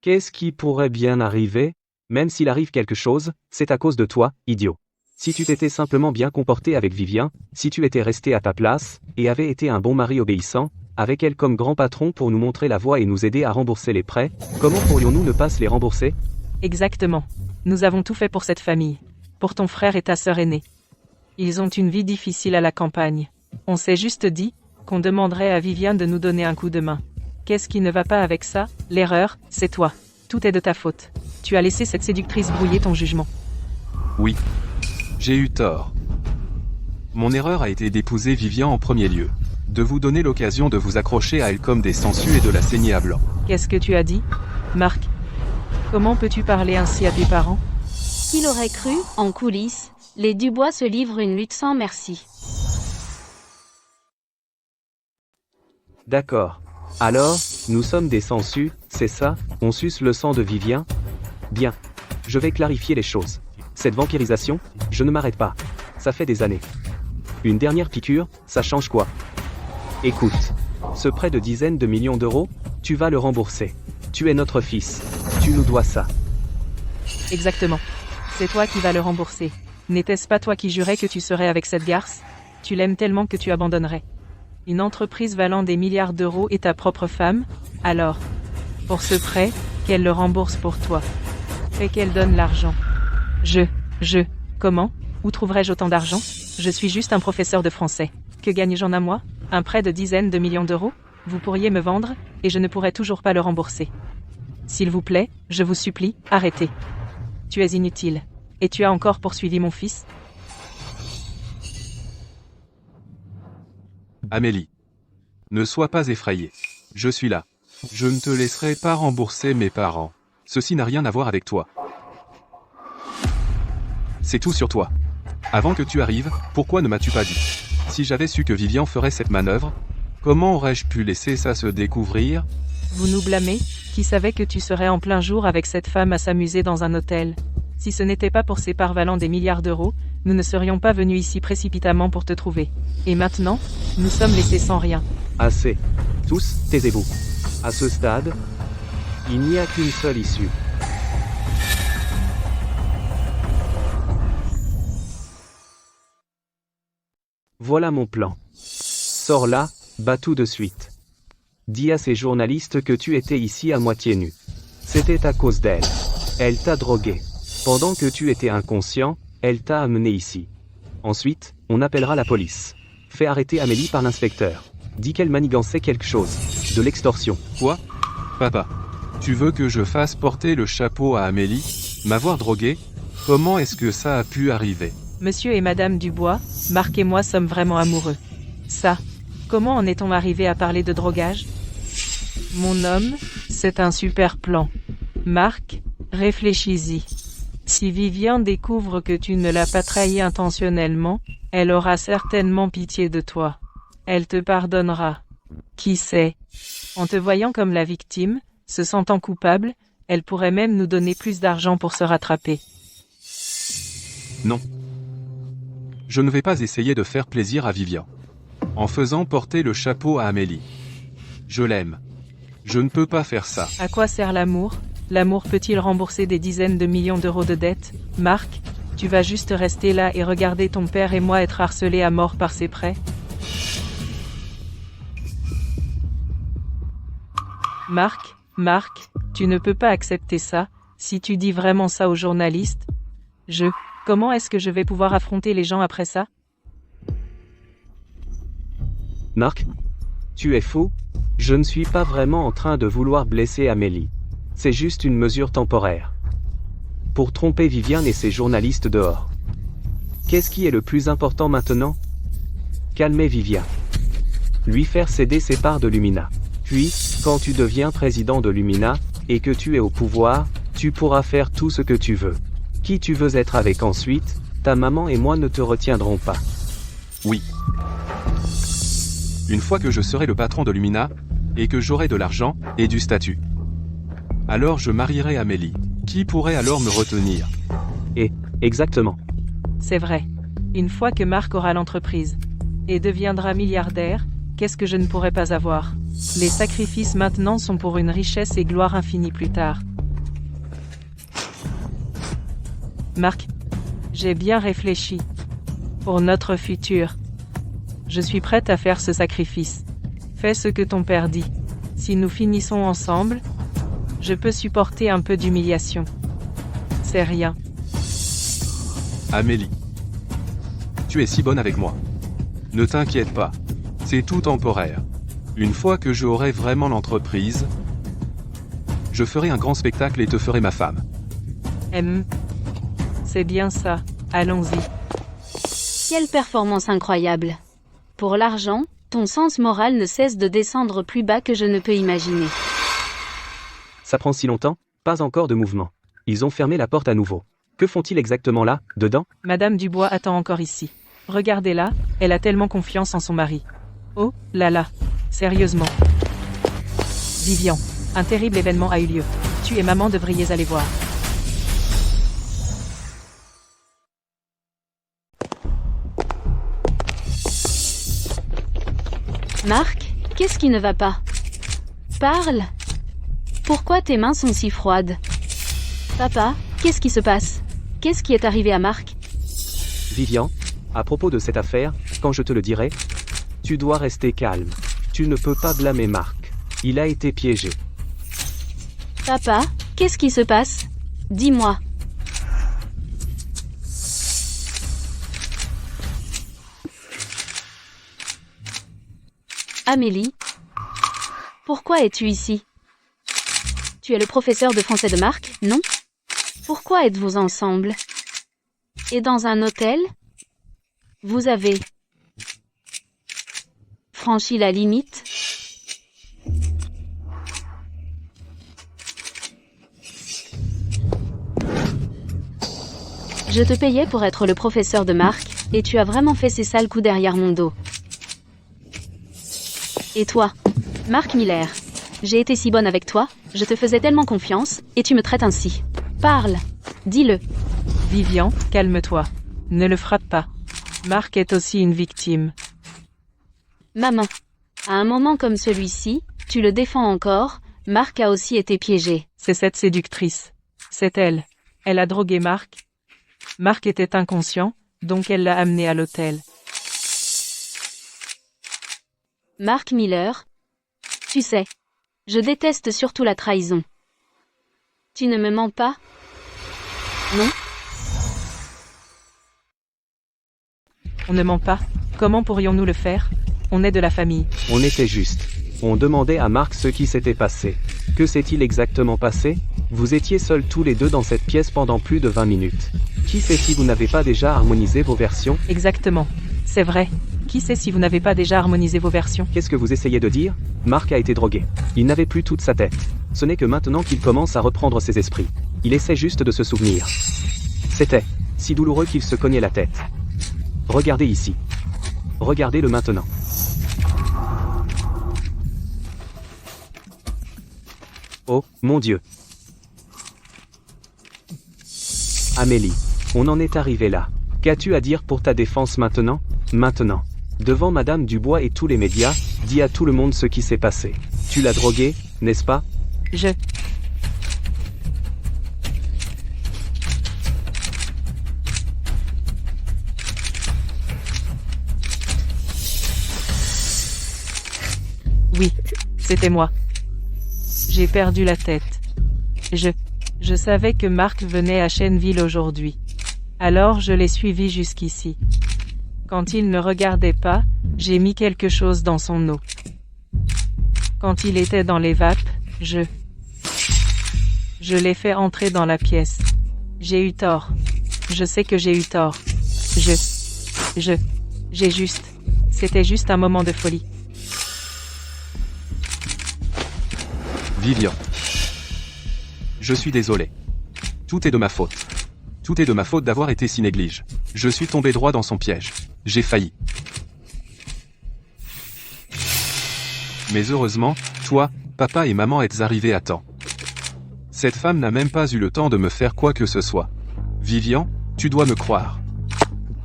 Qu'est-ce qui pourrait bien arriver? Même s'il arrive quelque chose, c'est à cause de toi, idiot. Si tu t'étais simplement bien comporté avec Vivian, si tu étais resté à ta place, et avais été un bon mari obéissant, avec elle comme grand patron pour nous montrer la voie et nous aider à rembourser les prêts, comment pourrions-nous ne pas se les rembourser? Exactement. Nous avons tout fait pour cette famille. Pour ton frère et ta sœur aînée. Ils ont une vie difficile à la campagne. On s'est juste dit qu'on demanderait à Vivian de nous donner un coup de main. Qu'est-ce qui ne va pas avec ça? L'erreur, c'est toi. Tout est de ta faute. Tu as laissé cette séductrice brouiller ton jugement. Oui. J'ai eu tort. Mon erreur a été d'épouser Vivian en premier lieu. De vous donner l'occasion de vous accrocher à elle comme des sangsues et de la saigner à blanc. Qu'est-ce que tu as dit, Marc? Comment peux-tu parler ainsi à tes parents? Qui l'aurait cru? En coulisses, les Dubois se livrent une lutte sans merci. D'accord. Alors, nous sommes des sangsues, c'est ça? On suce le sang de Vivian? Bien. Je vais clarifier les choses. Cette vampirisation, je ne m'arrête pas. Ça fait des années. Une dernière piqûre, ça change quoi? Écoute. Ce prêt de dizaines de millions d'euros, tu vas le rembourser. Tu es notre fils. Tu nous dois ça. Exactement. C'est toi qui vas le rembourser. N'était-ce pas toi qui jurais que tu serais avec cette garce? Tu l'aimes tellement que tu abandonnerais. Une entreprise valant des milliards d'euros et ta propre femme? Alors, pour ce prêt, qu'elle le rembourse pour toi. Et qu'elle donne l'argent. Comment? Où trouverais-je autant d'argent? Je suis juste un professeur de français. Que gagne-j'en à moi? Un prêt de dizaines de millions d'euros? Vous pourriez me vendre, et je ne pourrais toujours pas le rembourser. S'il vous plaît, je vous supplie, arrêtez. Tu es inutile. Et tu as encore poursuivi mon fils? Amélie. Ne sois pas effrayée. Je suis là. Je ne te laisserai pas rembourser mes parents. Ceci n'a rien à voir avec toi. C'est tout sur toi. Avant que tu arrives, pourquoi ne m'as-tu pas dit? Si j'avais su que Vivian ferait cette manœuvre, comment aurais-je pu laisser ça se découvrir? Vous nous blâmez? Qui savait que tu serais en plein jour avec cette femme à s'amuser dans un hôtel? Si ce n'était pas pour ces parts valant des milliards d'euros, nous ne serions pas venus ici précipitamment pour te trouver. Et maintenant, nous sommes laissés sans rien. Assez. Tous, taisez-vous. À ce stade, il n'y a qu'une seule issue. Voilà mon plan. Sors là, bats tout de suite. Dis à ces journalistes que tu étais ici à moitié nu. C'était à cause d'elle. Elle t'a drogué. Pendant que tu étais inconscient, elle t'a amené ici. Ensuite, on appellera la police. Fais arrêter Amélie par l'inspecteur. Dis qu'elle manigançait quelque chose. De l'extorsion. Quoi? Papa. Tu veux que je fasse porter le chapeau à Amélie? M'avoir drogué? Comment est-ce que ça a pu arriver? Monsieur et Madame Dubois, Marc et moi sommes vraiment amoureux. Ça. Comment en est-on arrivé à parler de drogage? Mon homme, c'est un super plan. Marc, réfléchis-y. Si Vivian découvre que tu ne l'as pas trahi intentionnellement, elle aura certainement pitié de toi. Elle te pardonnera. Qui sait? En te voyant comme la victime, se sentant coupable, elle pourrait même nous donner plus d'argent pour se rattraper. Non. Je ne vais pas essayer de faire plaisir à Vivian. En faisant porter le chapeau à Amélie. Je l'aime. Je ne peux pas faire ça. À quoi sert l'amour? L'amour peut-il rembourser des dizaines de millions d'euros de dettes? Marc, tu vas juste rester là et regarder ton père et moi être harcelés à mort par ses prêts? Marc, tu ne peux pas accepter ça. Si tu dis vraiment ça aux journalistes, comment est-ce que je vais pouvoir affronter les gens après ça? Marc, tu es fou? Je ne suis pas vraiment en train de vouloir blesser Amélie. C'est juste une mesure temporaire. Pour tromper Viviane et ses journalistes dehors. Qu'est-ce qui est le plus important maintenant? Calmer Viviane. Lui faire céder ses parts de Lumina. Puis, quand tu deviens président de Lumina, et que tu es au pouvoir, tu pourras faire tout ce que tu veux. Qui tu veux être avec ensuite, ta maman et moi ne te retiendrons pas. Oui. Une fois que je serai le patron de Lumina, et que j'aurai de l'argent, et du statut. Alors je marierai Amélie. Qui pourrait alors me retenir? Exactement. C'est vrai. Une fois que Marc aura l'entreprise et deviendra milliardaire, qu'est-ce que je ne pourrais pas avoir? Les sacrifices maintenant sont pour une richesse et gloire infinie plus tard. Marc, j'ai bien réfléchi. Pour notre futur. Je suis prête à faire ce sacrifice. Fais ce que ton père dit. Si nous finissons ensemble, je peux supporter un peu d'humiliation. C'est rien. Amélie. Tu es si bonne avec moi. Ne t'inquiète pas. C'est tout temporaire. Une fois que j'aurai vraiment l'entreprise, je ferai un grand spectacle et te ferai ma femme. C'est bien ça. Allons-y. Quelle performance incroyable. Pour l'argent, ton sens moral ne cesse de descendre plus bas que je ne peux imaginer. Ça prend si longtemps? Pas encore de mouvement. Ils ont fermé la porte à nouveau. Que font-ils exactement là, dedans? Madame Dubois attend encore ici. Regardez-la, elle a tellement confiance en son mari. Oh, là là. Sérieusement. Vivian, un terrible événement a eu lieu. Tu et maman devriez aller voir. Marc, qu'est-ce qui ne va pas? Parle. Pourquoi tes mains sont si froides? Papa, qu'est-ce qui se passe? Qu'est-ce qui est arrivé à Marc? Vivian, à propos de cette affaire, quand je te le dirai, tu dois rester calme. Tu ne peux pas blâmer Marc. Il a été piégé. Papa, qu'est-ce qui se passe? Dis-moi. Amélie, pourquoi es-tu ici? Tu es le professeur de français de Marc, non? Pourquoi êtes-vous ensemble? Et dans un hôtel? Vous avez franchi la limite? Je te payais pour être le professeur de Marc, et tu as vraiment fait ces sales coups derrière mon dos. Et toi, Marc Miller, j'ai été si bonne avec toi, je te faisais tellement confiance, et tu me traites ainsi. Parle, dis-le. Vivian, calme-toi. Ne le frappe pas. Marc est aussi une victime. Maman, à un moment comme celui-ci, tu le défends encore, Marc a aussi été piégé. C'est cette séductrice. C'est elle. Elle a drogué Marc. Marc était inconscient, donc elle l'a amené à l'hôtel. Marc Miller, tu sais, je déteste surtout la trahison. Tu ne me mens pas? Non? On ne ment pas. Comment pourrions-nous le faire? On est de la famille. On était juste. On demandait à Marc ce qui s'était passé. Que s'est-il exactement passé? Vous étiez seuls tous les deux dans cette pièce pendant plus de 20 minutes. Qui sait si vous n'avez pas déjà harmonisé vos versions? Exactement. C'est vrai. Qui sait si vous n'avez pas déjà harmonisé vos versions? Qu'est-ce que vous essayez de dire? Marc a été drogué. Il n'avait plus toute sa tête. Ce n'est que maintenant qu'il commence à reprendre ses esprits. Il essaie juste de se souvenir. C'était si douloureux qu'il se cognait la tête. Regardez ici. Regardez-le maintenant. Oh, mon Dieu. Amélie, on en est arrivé là. Qu'as-tu à dire pour ta défense maintenant? Maintenant. Devant Madame Dubois et tous les médias, dis à tout le monde ce qui s'est passé. Tu l'as drogué, n'est-ce pas? Je... Oui, c'était moi. J'ai perdu la tête. Je savais que Marc venait à Chêneville aujourd'hui. Alors je l'ai suivi jusqu'ici. Quand il ne regardait pas, j'ai mis quelque chose dans son eau. Quand il était dans les vapes, je l'ai fait entrer dans la pièce. J'ai eu tort. Je sais que j'ai eu tort. C'était juste un moment de folie. Vivian. Je suis désolé. Tout est de ma faute. Tout est de ma faute d'avoir été si néglige. Je suis tombé droit dans son piège. J'ai failli. Mais heureusement, toi, papa et maman êtes arrivés à temps. Cette femme n'a même pas eu le temps de me faire quoi que ce soit. Vivian, tu dois me croire.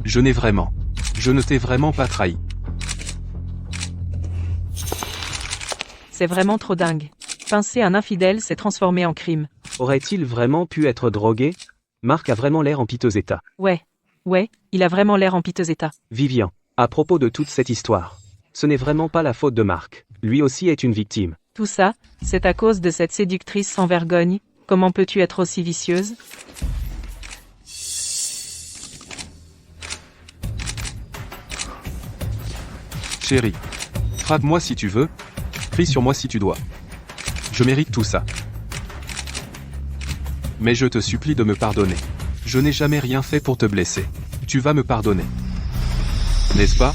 Je ne t'ai vraiment pas trahi. C'est vraiment trop dingue. Pincer un infidèle s'est transformé en crime. Aurait-il vraiment pu être drogué? Marc a vraiment l'air en piteux état. Ouais, il a vraiment l'air en piteux état. Vivian, à propos de toute cette histoire, ce n'est vraiment pas la faute de Marc. Lui aussi est une victime. Tout ça, c'est à cause de cette séductrice sans vergogne. Comment peux-tu être aussi vicieuse? Chérie, frappe-moi si tu veux, crie sur moi si tu dois. Je mérite tout ça. Mais je te supplie de me pardonner. Je n'ai jamais rien fait pour te blesser. Tu vas me pardonner. N'est-ce pas?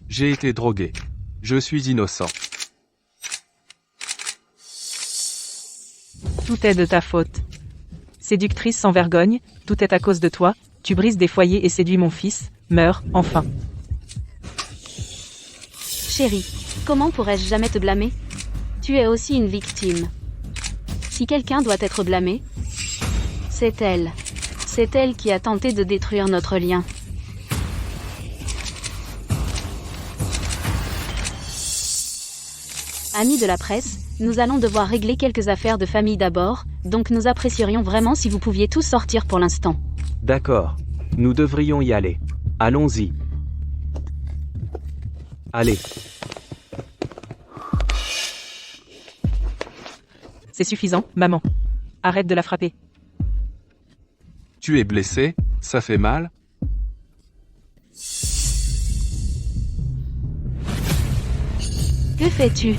J'ai été drogué. Je suis innocent. Tout est de ta faute. Séductrice sans vergogne, tout est à cause de toi, tu brises des foyers et séduis mon fils, meurs, enfin. Chérie, comment pourrais-je jamais te blâmer? Tu es aussi une victime. Si quelqu'un doit être blâmé, c'est elle. C'est elle qui a tenté de détruire notre lien. Amis de la presse, nous allons devoir régler quelques affaires de famille d'abord, donc nous apprécierions vraiment si vous pouviez tous sortir pour l'instant. D'accord. Nous devrions y aller. Allons-y. Allez. C'est suffisant, maman. Arrête de la frapper. Tu es blessé, ça fait mal? Que fais-tu?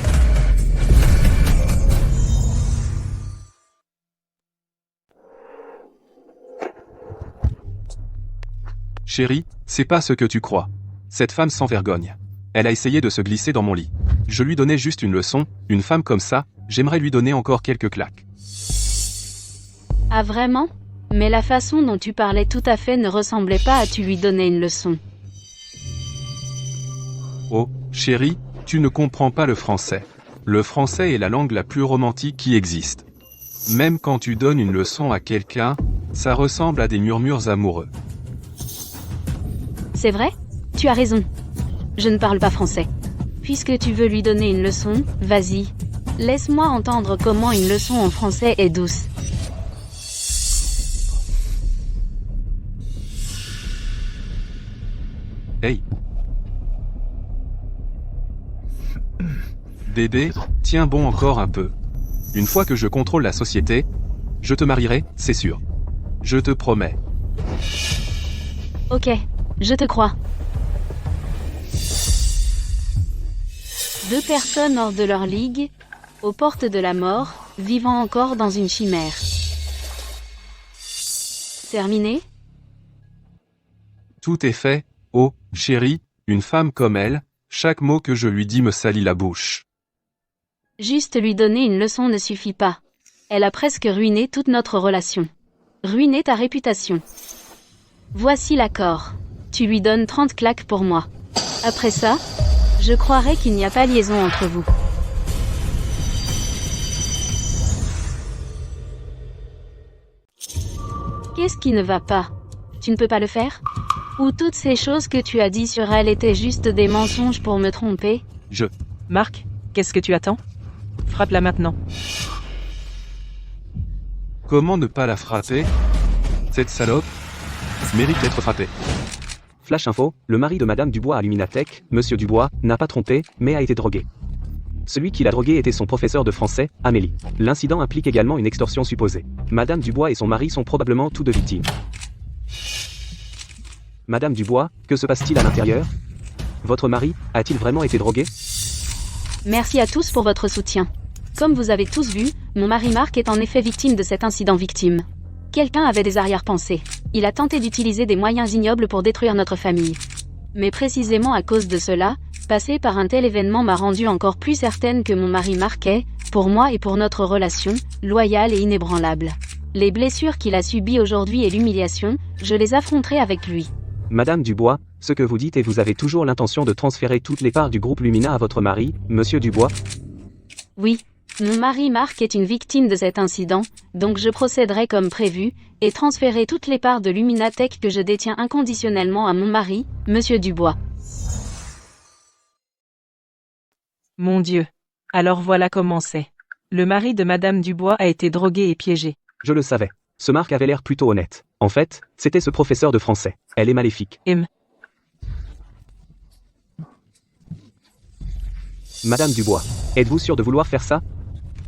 Chérie, c'est pas ce que tu crois. Cette femme sans vergogne. Elle a essayé de se glisser dans mon lit. Je lui donnais juste une leçon, une femme comme ça, j'aimerais lui donner encore quelques claques. Ah vraiment? Mais la façon dont tu parlais tout à fait ne ressemblait pas à tu lui donner une leçon. Oh, chérie, tu ne comprends pas le français. Le français est la langue la plus romantique qui existe. Même quand tu donnes une leçon à quelqu'un, ça ressemble à des murmures amoureux. C'est vrai? Tu as raison. Je ne parle pas français. Puisque tu veux lui donner une leçon, vas-y. Laisse-moi entendre comment une leçon en français est douce. Hey. Dédé, tiens bon encore un peu. Une fois que je contrôle la société, je te marierai, c'est sûr. Je te promets. Ok, je te crois. 2 personnes hors de leur ligue, aux portes de la mort, vivant encore dans une chimère. Terminé? Tout est fait. Oh, chérie, une femme comme elle, chaque mot que je lui dis me salit la bouche. Juste lui donner une leçon ne suffit pas. Elle a presque ruiné toute notre relation. Ruiné ta réputation. Voici l'accord. Tu lui donnes 30 claques pour moi. Après ça, je croirais qu'il n'y a pas liaison entre vous. Qu'est-ce qui ne va pas? Tu ne peux pas le faire? Ou toutes ces choses que tu as dit sur elle étaient juste des mensonges pour me tromper? Marc, qu'est-ce que tu attends? Frappe-la maintenant. Comment ne pas la frapper? Cette salope mérite d'être frappée. Flash info, le mari de Madame Dubois à Luminatech, Monsieur Dubois, n'a pas trompé, mais a été drogué. Celui qui l'a drogué était son professeur de français, Amélie. L'incident implique également une extorsion supposée. Madame Dubois et son mari sont probablement tous deux victimes. Madame Dubois, que se passe-t-il à l'intérieur? Votre mari, a-t-il vraiment été drogué? Merci à tous pour votre soutien. Comme vous avez tous vu, mon mari Marc est en effet victime de cet incident victime. Quelqu'un avait des arrière-pensées. Il a tenté d'utiliser des moyens ignobles pour détruire notre famille. Mais précisément à cause de cela, passer par un tel événement m'a rendue encore plus certaine que mon mari Marc est, pour moi et pour notre relation, loyale et inébranlable. Les blessures qu'il a subies aujourd'hui et l'humiliation, je les affronterai avec lui. Madame Dubois, ce que vous dites et vous avez toujours l'intention de transférer toutes les parts du groupe Lumina à votre mari, Monsieur Dubois? Oui. Mon mari Marc est une victime de cet incident, donc je procéderai comme prévu, et transférer toutes les parts de Luminatech que je détiens inconditionnellement à mon mari, Monsieur Dubois. Mon Dieu. Alors voilà comment c'est. Le mari de Madame Dubois a été drogué et piégé. Je le savais. Ce Marc avait l'air plutôt honnête. En fait, c'était ce professeur de français. Elle est maléfique. Madame Dubois, êtes-vous sûre de vouloir faire ça?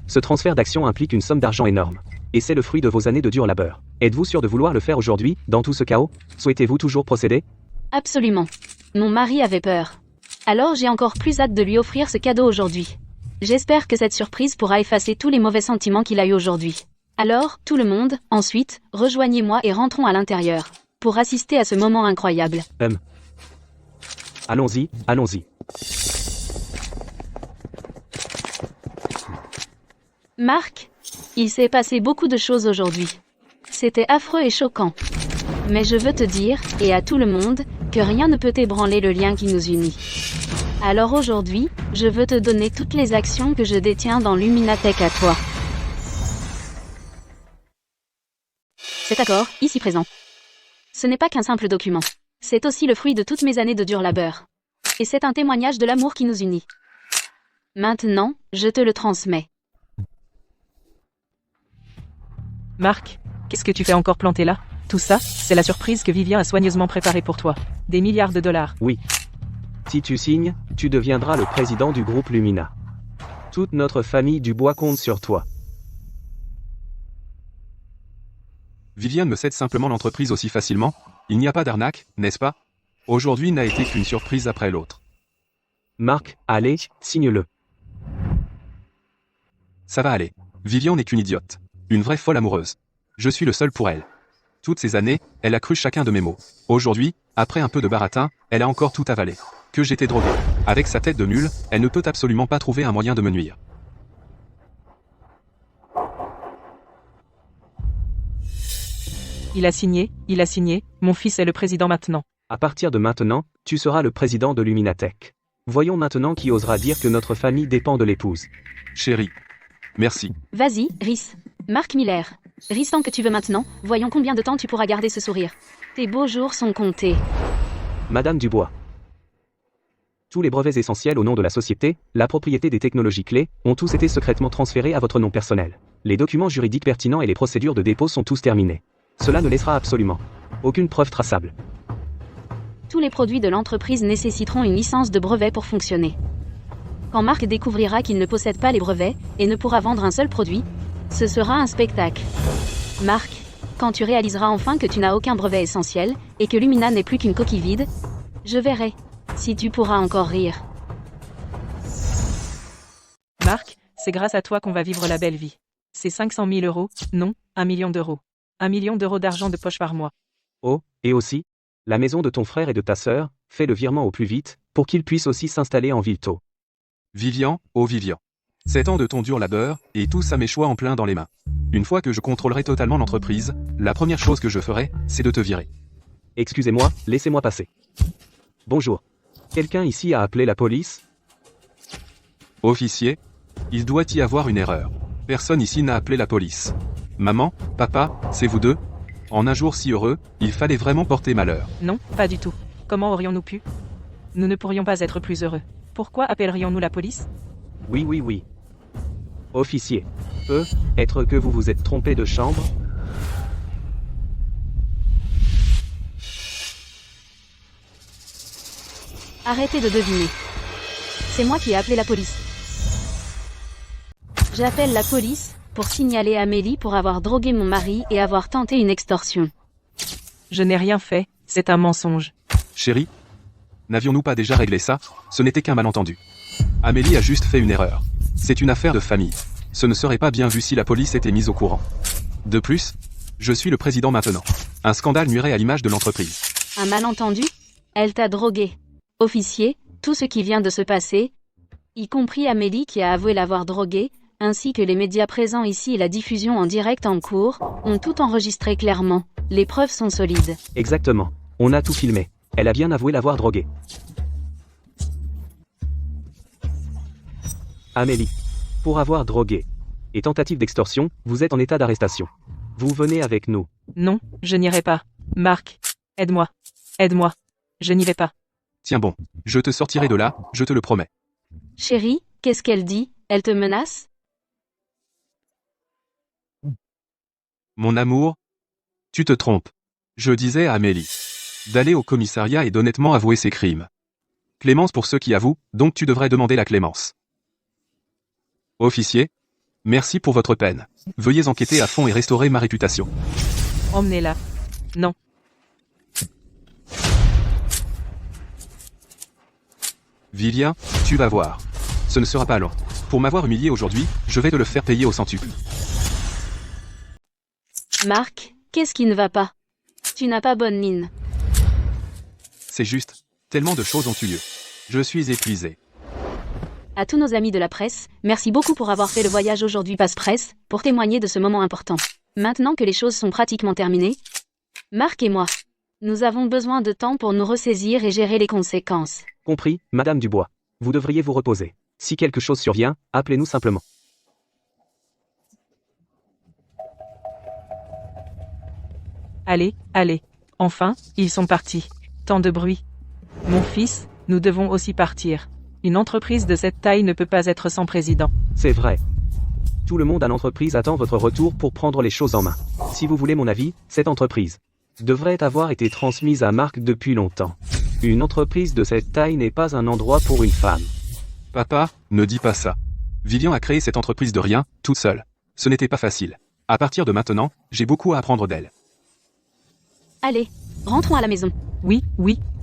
Ce transfert d'action implique une somme d'argent énorme. Et c'est le fruit de vos années de dur labeur. Êtes-vous sûr de vouloir le faire aujourd'hui, dans tout ce chaos? Souhaitez-vous toujours procéder? Absolument. Mon mari avait peur. Alors j'ai encore plus hâte de lui offrir ce cadeau aujourd'hui. J'espère que cette surprise pourra effacer tous les mauvais sentiments qu'il a eus aujourd'hui. Alors, tout le monde, ensuite, rejoignez-moi et rentrons à l'intérieur, pour assister à ce moment incroyable. Allons-y, allons-y. Marc, il s'est passé beaucoup de choses aujourd'hui. C'était affreux et choquant. Mais je veux te dire, et à tout le monde, que rien ne peut ébranler le lien qui nous unit. Alors aujourd'hui, je veux te donner toutes les actions que je détiens dans Luminatech à toi. Cet accord, ici présent. Ce n'est pas qu'un simple document. C'est aussi le fruit de toutes mes années de dur labeur. Et c'est un témoignage de l'amour qui nous unit. Maintenant, je te le transmets. Marc, qu'est-ce que tu fais encore planté là? Tout ça, c'est la surprise que Vivien a soigneusement préparée pour toi. Des milliards de dollars. Oui. Si tu signes, tu deviendras le président du groupe Lumina. Toute notre famille Dubois compte sur toi. Viviane me cède simplement l'entreprise aussi facilement? Il n'y a pas d'arnaque, n'est-ce pas? Aujourd'hui n'a été qu'une surprise après l'autre. Marc, allez, signe-le. Ça va aller. Viviane n'est qu'une idiote. Une vraie folle amoureuse. Je suis le seul pour elle. Toutes ces années, elle a cru chacun de mes mots. Aujourd'hui, après un peu de baratin, elle a encore tout avalé. Que j'étais drogué. Avec sa tête de nul, elle ne peut absolument pas trouver un moyen de me nuire. Il a signé, mon fils est le président maintenant. À partir de maintenant, tu seras le président de Luminatech. Voyons maintenant qui osera dire que notre famille dépend de l'épouse. Chérie. Merci. Vas-y, Rhys. Marc Miller. Rhys, tant que tu veux maintenant, voyons combien de temps tu pourras garder ce sourire. Tes beaux jours sont comptés. Madame Dubois. Tous les brevets essentiels au nom de la société, la propriété des technologies clés, ont tous été secrètement transférés à votre nom personnel. Les documents juridiques pertinents et les procédures de dépôt sont tous terminés. Cela ne laissera absolument aucune preuve traçable. Tous les produits de l'entreprise nécessiteront une licence de brevet pour fonctionner. Quand Marc découvrira qu'il ne possède pas les brevets, et ne pourra vendre un seul produit, ce sera un spectacle. Marc, quand tu réaliseras enfin que tu n'as aucun brevet essentiel, et que Lumina n'est plus qu'une coquille vide, je verrai si tu pourras encore rire. C'est grâce à toi qu'on va vivre la belle vie. C'est 500 000 euros, non, 1 million d'euros. 1 million d'euros d'argent de poche par mois. Oh, et aussi, la maison de ton frère et de ta sœur, fais le virement au plus vite, pour qu'ils puissent aussi s'installer en ville tôt. Vivian, oh Vivian. 7 ans de ton dur labeur, et tout ça mes choix en plein dans les mains. Une fois que je contrôlerai totalement l'entreprise, la première chose que je ferai, c'est de te virer. Excusez-moi, laissez-moi passer. Bonjour. Quelqu'un ici a appelé la police? Officier, il doit y avoir une erreur. Personne ici n'a appelé la police. Maman, papa, c'est vous deux? En un jour si heureux, il fallait vraiment porter malheur. Non, pas du tout. Comment aurions-nous pu? Nous ne pourrions pas être plus heureux. Pourquoi appellerions-nous la police? Oui. Officier. Être que vous vous êtes trompé de chambre? Arrêtez de deviner. C'est moi qui ai appelé la police. J'appelle la police pour signaler Amélie pour avoir drogué mon mari et avoir tenté une extorsion. Je n'ai rien fait, c'est un mensonge. Chérie, n'avions-nous pas déjà réglé ça? Ce n'était qu'un malentendu. Amélie a juste fait une erreur. C'est une affaire de famille. Ce ne serait pas bien vu si la police était mise au courant. De plus, je suis le président maintenant. Un scandale nuirait à l'image de l'entreprise. Un malentendu? Elle t'a drogué. Officier, tout ce qui vient de se passer, y compris Amélie qui a avoué l'avoir drogué, ainsi que les médias présents ici et la diffusion en direct en cours, ont tout enregistré clairement. Les preuves sont solides. Exactement. On a tout filmé. Elle a bien avoué l'avoir drogué. Amélie. Pour avoir drogué et tentative d'extorsion, vous êtes en état d'arrestation. Vous venez avec nous. Non, je n'irai pas. Marc, aide-moi. Aide-moi. Je n'y vais pas. Tiens bon, je te sortirai de là, je te le promets. Chérie, qu'est-ce qu'elle dit? Elle te menace? Mon amour, tu te trompes. Je disais à Amélie d'aller au commissariat et d'honnêtement avouer ses crimes. Clémence pour ceux qui avouent, donc tu devrais demander la clémence. Officier, merci pour votre peine. Veuillez enquêter à fond et restaurer ma réputation. Emmenez-la. Non. Vivien, tu vas voir. Ce ne sera pas long. Pour m'avoir humilié aujourd'hui, je vais te le faire payer au centuple. Marc, qu'est-ce qui ne va pas? Tu n'as pas bonne mine. C'est juste, tellement de choses ont eu lieu. Je suis épuisé. À tous nos amis de la presse, merci beaucoup pour avoir fait le voyage aujourd'hui Passe Presse, pour témoigner de ce moment important. Maintenant que les choses sont pratiquement terminées, Marc et moi, nous avons besoin de temps pour nous ressaisir et gérer les conséquences. Compris, Madame Dubois. Vous devriez vous reposer. Si quelque chose survient, appelez-nous simplement. Allez. Enfin, ils sont partis. Tant de bruit. Mon fils, nous devons aussi partir. Une entreprise de cette taille ne peut pas être sans président. C'est vrai. Tout le monde à l'entreprise attend votre retour pour prendre les choses en main. Si vous voulez mon avis, cette entreprise devrait avoir été transmise à Marc depuis longtemps. Une entreprise de cette taille n'est pas un endroit pour une femme. Papa, ne dis pas ça. Vivian a créé cette entreprise de rien, toute seule. Ce n'était pas facile. À partir de maintenant, j'ai beaucoup à apprendre d'elle. Allez, rentrons à la maison. Oui,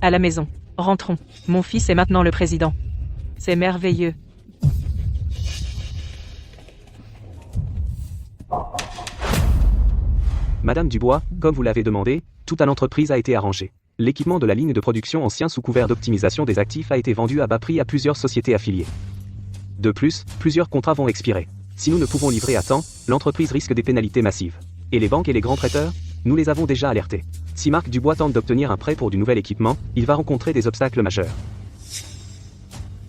à la maison. Rentrons. Mon fils est maintenant le président. C'est merveilleux. Madame Dubois, comme vous l'avez demandé, tout à l'entreprise a été arrangé. L'équipement de la ligne de production ancien sous couvert d'optimisation des actifs a été vendu à bas prix à plusieurs sociétés affiliées. De plus, plusieurs contrats vont expirer. Si nous ne pouvons livrer à temps, l'entreprise risque des pénalités massives. Et les banques et les grands prêteurs? Nous les avons déjà alertés. Si Marc Dubois tente d'obtenir un prêt pour du nouvel équipement, il va rencontrer des obstacles majeurs.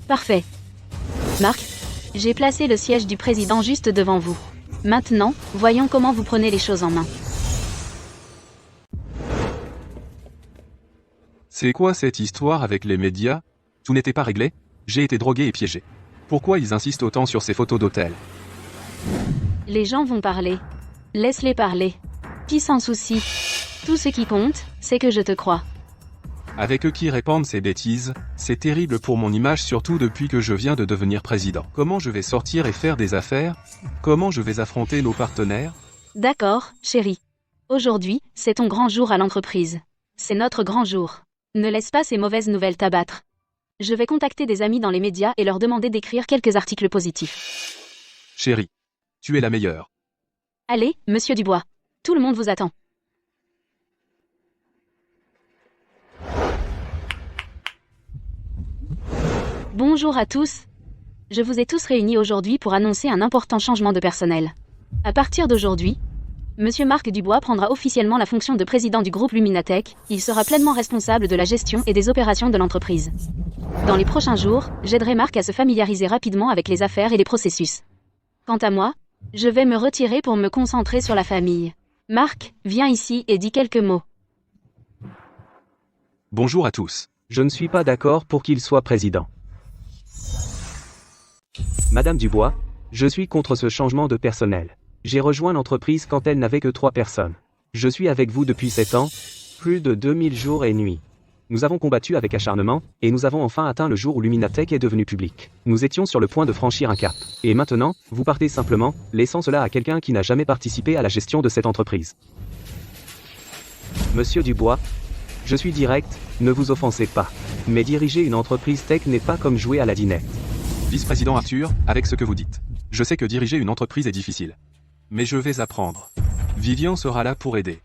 Parfait. Marc, j'ai placé le siège du président juste devant vous. Maintenant, voyons comment vous prenez les choses en main. C'est quoi cette histoire avec les médias? Tout n'était pas réglé? J'ai été drogué et piégé. Pourquoi ils insistent autant sur ces photos d'hôtel? Les gens vont parler. Laisse-les parler. Qui s'en soucie? Tout ce qui compte, c'est que je te crois. Avec eux qui répandent ces bêtises, c'est terrible pour mon image surtout depuis que je viens de devenir président. Comment je vais sortir et faire des affaires? Comment je vais affronter nos partenaires? D'accord, chérie. Aujourd'hui, c'est ton grand jour à l'entreprise. C'est notre grand jour. Ne laisse pas ces mauvaises nouvelles t'abattre. Je vais contacter des amis dans les médias et leur demander d'écrire quelques articles positifs. Chérie. Tu es la meilleure. Allez, monsieur Dubois. Tout le monde vous attend. Bonjour à tous. Je vous ai tous réunis aujourd'hui pour annoncer un important changement de personnel. À partir d'aujourd'hui, monsieur Marc Dubois prendra officiellement la fonction de président du groupe Luminatech. Il sera pleinement responsable de la gestion et des opérations de l'entreprise. Dans les prochains jours, j'aiderai Marc à se familiariser rapidement avec les affaires et les processus. Quant à moi, je vais me retirer pour me concentrer sur la famille. Marc, viens ici et dis quelques mots. Bonjour à tous. Je ne suis pas d'accord pour qu'il soit président. Madame Dubois, je suis contre ce changement de personnel. J'ai rejoint l'entreprise quand elle n'avait que 3 personnes. Je suis avec vous depuis 7 ans, plus de 2000 jours et nuits. Nous avons combattu avec acharnement, et nous avons enfin atteint le jour où Luminatech est devenu public. Nous étions sur le point de franchir un cap. Et maintenant, vous partez simplement, laissant cela à quelqu'un qui n'a jamais participé à la gestion de cette entreprise. Monsieur Dubois, je suis direct, ne vous offensez pas. Mais diriger une entreprise tech n'est pas comme jouer à la dinette. Vice-président Arthur, avec ce que vous dites. Je sais que diriger une entreprise est difficile. Mais je vais apprendre. Vivian sera là pour aider.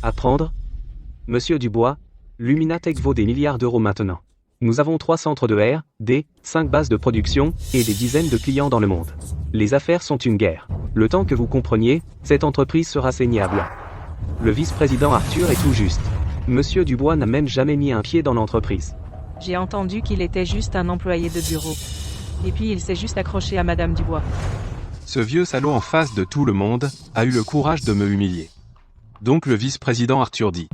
Apprendre? Monsieur Dubois, Luminatech vaut des milliards d'euros maintenant. Nous avons 3 centres de R, D, 5 bases de production, et des dizaines de clients dans le monde. Les affaires sont une guerre. Le temps que vous compreniez, cette entreprise sera saignable. Le vice-président Arthur est tout juste. Monsieur Dubois n'a même jamais mis un pied dans l'entreprise. J'ai entendu qu'il était juste un employé de bureau. Et puis il s'est juste accroché à Madame Dubois. Ce vieux salaud en face de tout le monde a eu le courage de me humilier. Donc le vice-président Arthur dit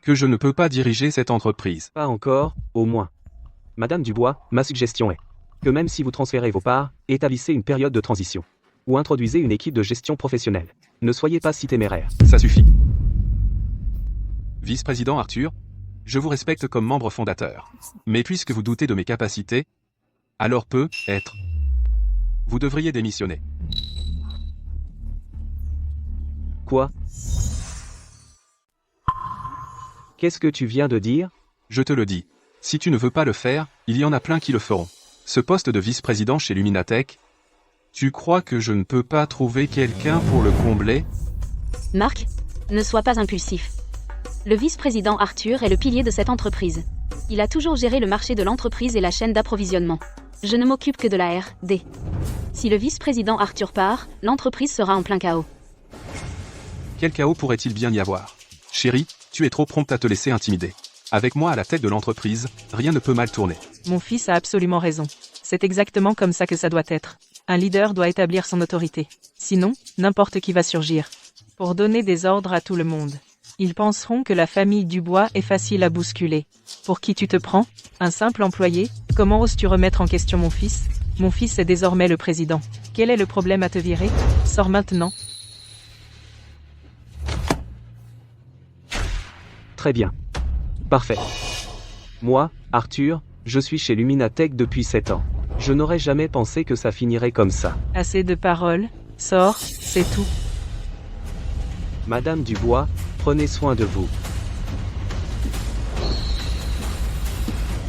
que je ne peux pas diriger cette entreprise. Pas encore, au moins. Madame Dubois, ma suggestion est que même si vous transférez vos parts, établissez une période de transition. Ou introduisez une équipe de gestion professionnelle. Ne soyez pas si téméraire. Ça suffit. Vice-président Arthur, je vous respecte comme membre fondateur. Mais puisque vous doutez de mes capacités, alors peut-être, vous devriez démissionner. Quoi? Qu'est-ce que tu viens de dire? Je te le dis. Si tu ne veux pas le faire, il y en a plein qui le feront. Ce poste de vice-président chez Luminatech, tu crois que je ne peux pas trouver quelqu'un pour le combler? Marc, ne sois pas impulsif. Le vice-président Arthur est le pilier de cette entreprise. Il a toujours géré le marché de l'entreprise et la chaîne d'approvisionnement. Je ne m'occupe que de la R&D. Si le vice-président Arthur part, l'entreprise sera en plein chaos. Quel chaos pourrait-il bien y avoir? Chérie, tu es trop prompte à te laisser intimider. Avec moi à la tête de l'entreprise, rien ne peut mal tourner. Mon fils a absolument raison. C'est exactement comme ça que ça doit être. Un leader doit établir son autorité. Sinon, n'importe qui va surgir. Pour donner des ordres à tout le monde. Ils penseront que la famille Dubois est facile à bousculer. Pour qui tu te prends? Un simple employé? Comment oses-tu remettre en question mon fils? Mon fils est désormais le président. Quel est le problème à te virer? Sors maintenant. Très bien. Parfait. Moi, Arthur, je suis chez Luminatech depuis 7 ans. Je n'aurais jamais pensé que ça finirait comme ça. Assez de paroles. Sors, c'est tout. Madame Dubois, prenez soin de vous.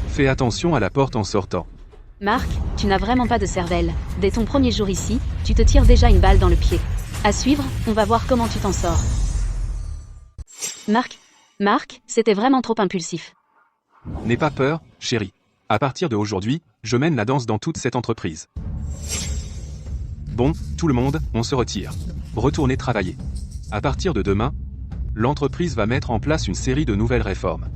Fais attention à la porte en sortant. Marc, tu n'as vraiment pas de cervelle. Dès ton premier jour ici, tu te tires déjà une balle dans le pied. À suivre, on va voir comment tu t'en sors. Marc, c'était vraiment trop impulsif. N'aie pas peur, chérie. À partir de aujourd'hui, je mène la danse dans toute cette entreprise. Bon, tout le monde, on se retire. Retournez travailler. À partir de demain, l'entreprise va mettre en place une série de nouvelles réformes.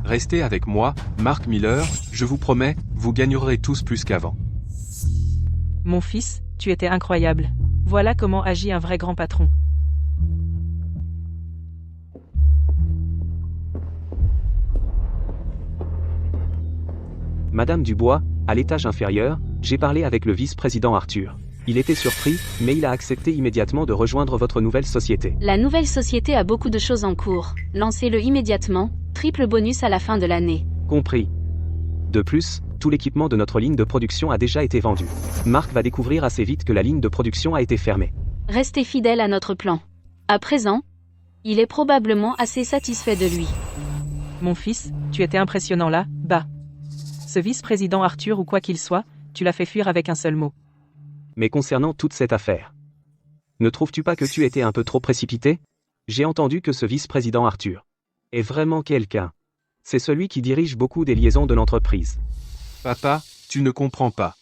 Restez avec moi, Mark Miller, je vous promets, vous gagnerez tous plus qu'avant. Mon fils, tu étais incroyable. Voilà comment agit un vrai grand patron. Madame Dubois, à l'étage inférieur, j'ai parlé avec le vice-président Arthur. Il était surpris, mais il a accepté immédiatement de rejoindre votre nouvelle société. La nouvelle société a beaucoup de choses en cours. Lancez-le immédiatement, triple bonus à la fin de l'année. Compris. De plus, tout l'équipement de notre ligne de production a déjà été vendu. Marc va découvrir assez vite que la ligne de production a été fermée. Restez fidèle à notre plan. À présent, il est probablement assez satisfait de lui. Mon fils, tu étais impressionnant là, bas. Ce vice-président Arthur ou quoi qu'il soit, tu l'as fait fuir avec un seul mot. Mais concernant toute cette affaire, ne trouves-tu pas que tu étais un peu trop précipité? J'ai entendu que ce vice-président Arthur est vraiment quelqu'un. C'est celui qui dirige beaucoup des liaisons de l'entreprise. Papa, tu ne comprends pas.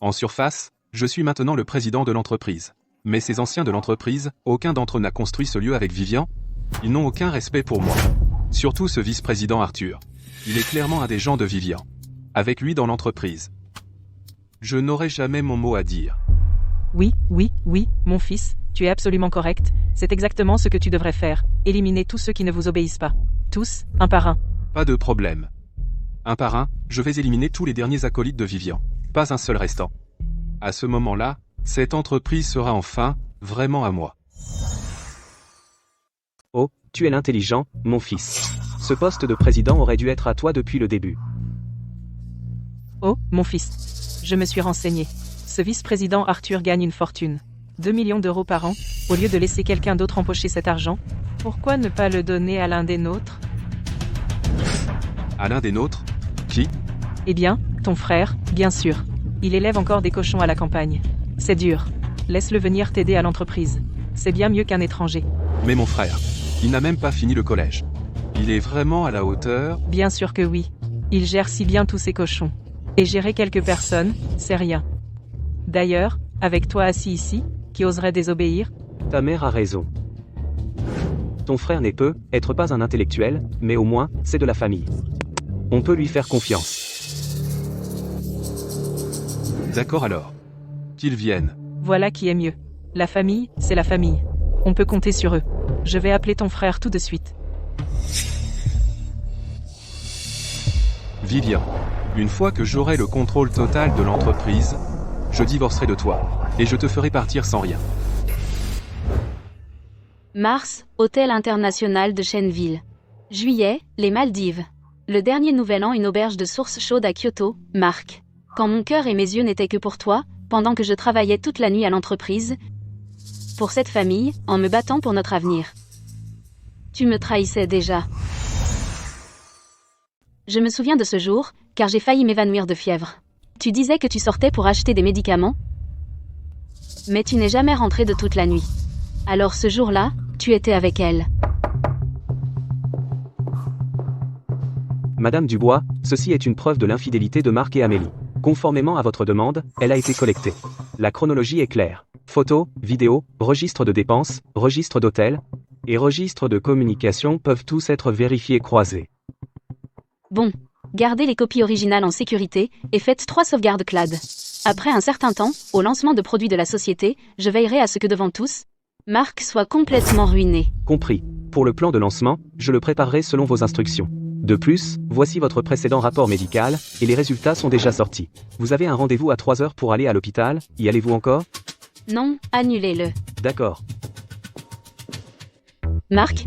En surface, je suis maintenant le président de l'entreprise. Mais ces anciens de l'entreprise, aucun d'entre eux n'a construit ce lieu avec Vivian. Ils n'ont aucun respect pour moi. Surtout ce vice-président Arthur. Il est clairement un des gens de Vivian. Avec lui dans l'entreprise. Je n'aurai jamais mon mot à dire. Oui, mon fils, tu es absolument correct, c'est exactement ce que tu devrais faire, éliminer tous ceux qui ne vous obéissent pas. Tous, un par un. Pas de problème. Un par un, je vais éliminer tous les derniers acolytes de Vivian. Pas un seul restant. À ce moment-là, cette entreprise sera enfin, vraiment à moi. Oh, tu es l'intelligent, mon fils. Ce poste de président aurait dû être à toi depuis le début. Oh, mon fils. Je me suis renseigné. Ce vice-président Arthur gagne une fortune. 2 millions d'euros par an, au lieu de laisser quelqu'un d'autre empocher cet argent. Pourquoi ne pas le donner à l'un des nôtres? À l'un des nôtres? Qui? Eh bien, ton frère, bien sûr. Il élève encore des cochons à la campagne. C'est dur. Laisse-le venir t'aider à l'entreprise. C'est bien mieux qu'un étranger. Mais mon frère, il n'a même pas fini le collège. Il est vraiment à la hauteur? Bien sûr que oui. Il gère si bien tous ces cochons. Et gérer quelques personnes, c'est rien. D'ailleurs, avec toi assis ici, qui oserait désobéir? Ta mère a raison. Ton frère n'est peut-être pas un intellectuel, mais au moins, c'est de la famille. On peut lui faire confiance. D'accord alors. Qu'ils viennent. Voilà qui est mieux. La famille, c'est la famille. On peut compter sur eux. Je vais appeler ton frère tout de suite. Vivian, une fois que j'aurai le contrôle total de l'entreprise, je divorcerai de toi, et je te ferai partir sans rien. Mars, Hôtel International de Chêneville. Juillet, les Maldives. Le dernier nouvel an, une auberge de source chaude à Kyoto, Marc. Quand mon cœur et mes yeux n'étaient que pour toi, pendant que je travaillais toute la nuit à l'entreprise, pour cette famille, en me battant pour notre avenir. Tu me trahissais déjà. Je me souviens de ce jour, car j'ai failli m'évanouir de fièvre. Tu disais que tu sortais pour acheter des médicaments, mais tu n'es jamais rentré de toute la nuit. Alors ce jour-là, tu étais avec elle. Madame Dubois, ceci est une preuve de l'infidélité de Marc et Amélie. Conformément à votre demande, elle a été collectée. La chronologie est claire. Photos, vidéos, registres de dépenses, registres d'hôtel et registres de communication peuvent tous être vérifiés croisés. Bon, gardez les copies originales en sécurité et faites 3 sauvegardes CLAD. Après un certain temps, au lancement de produits de la société, je veillerai à ce que devant tous, Marc soit complètement ruiné. Compris. Pour le plan de lancement, je le préparerai selon vos instructions. De plus, voici votre précédent rapport médical, et les résultats sont déjà sortis. Vous avez un rendez-vous à 3 heures pour aller à l'hôpital, y allez-vous encore? Non, annulez-le. D'accord. Marc,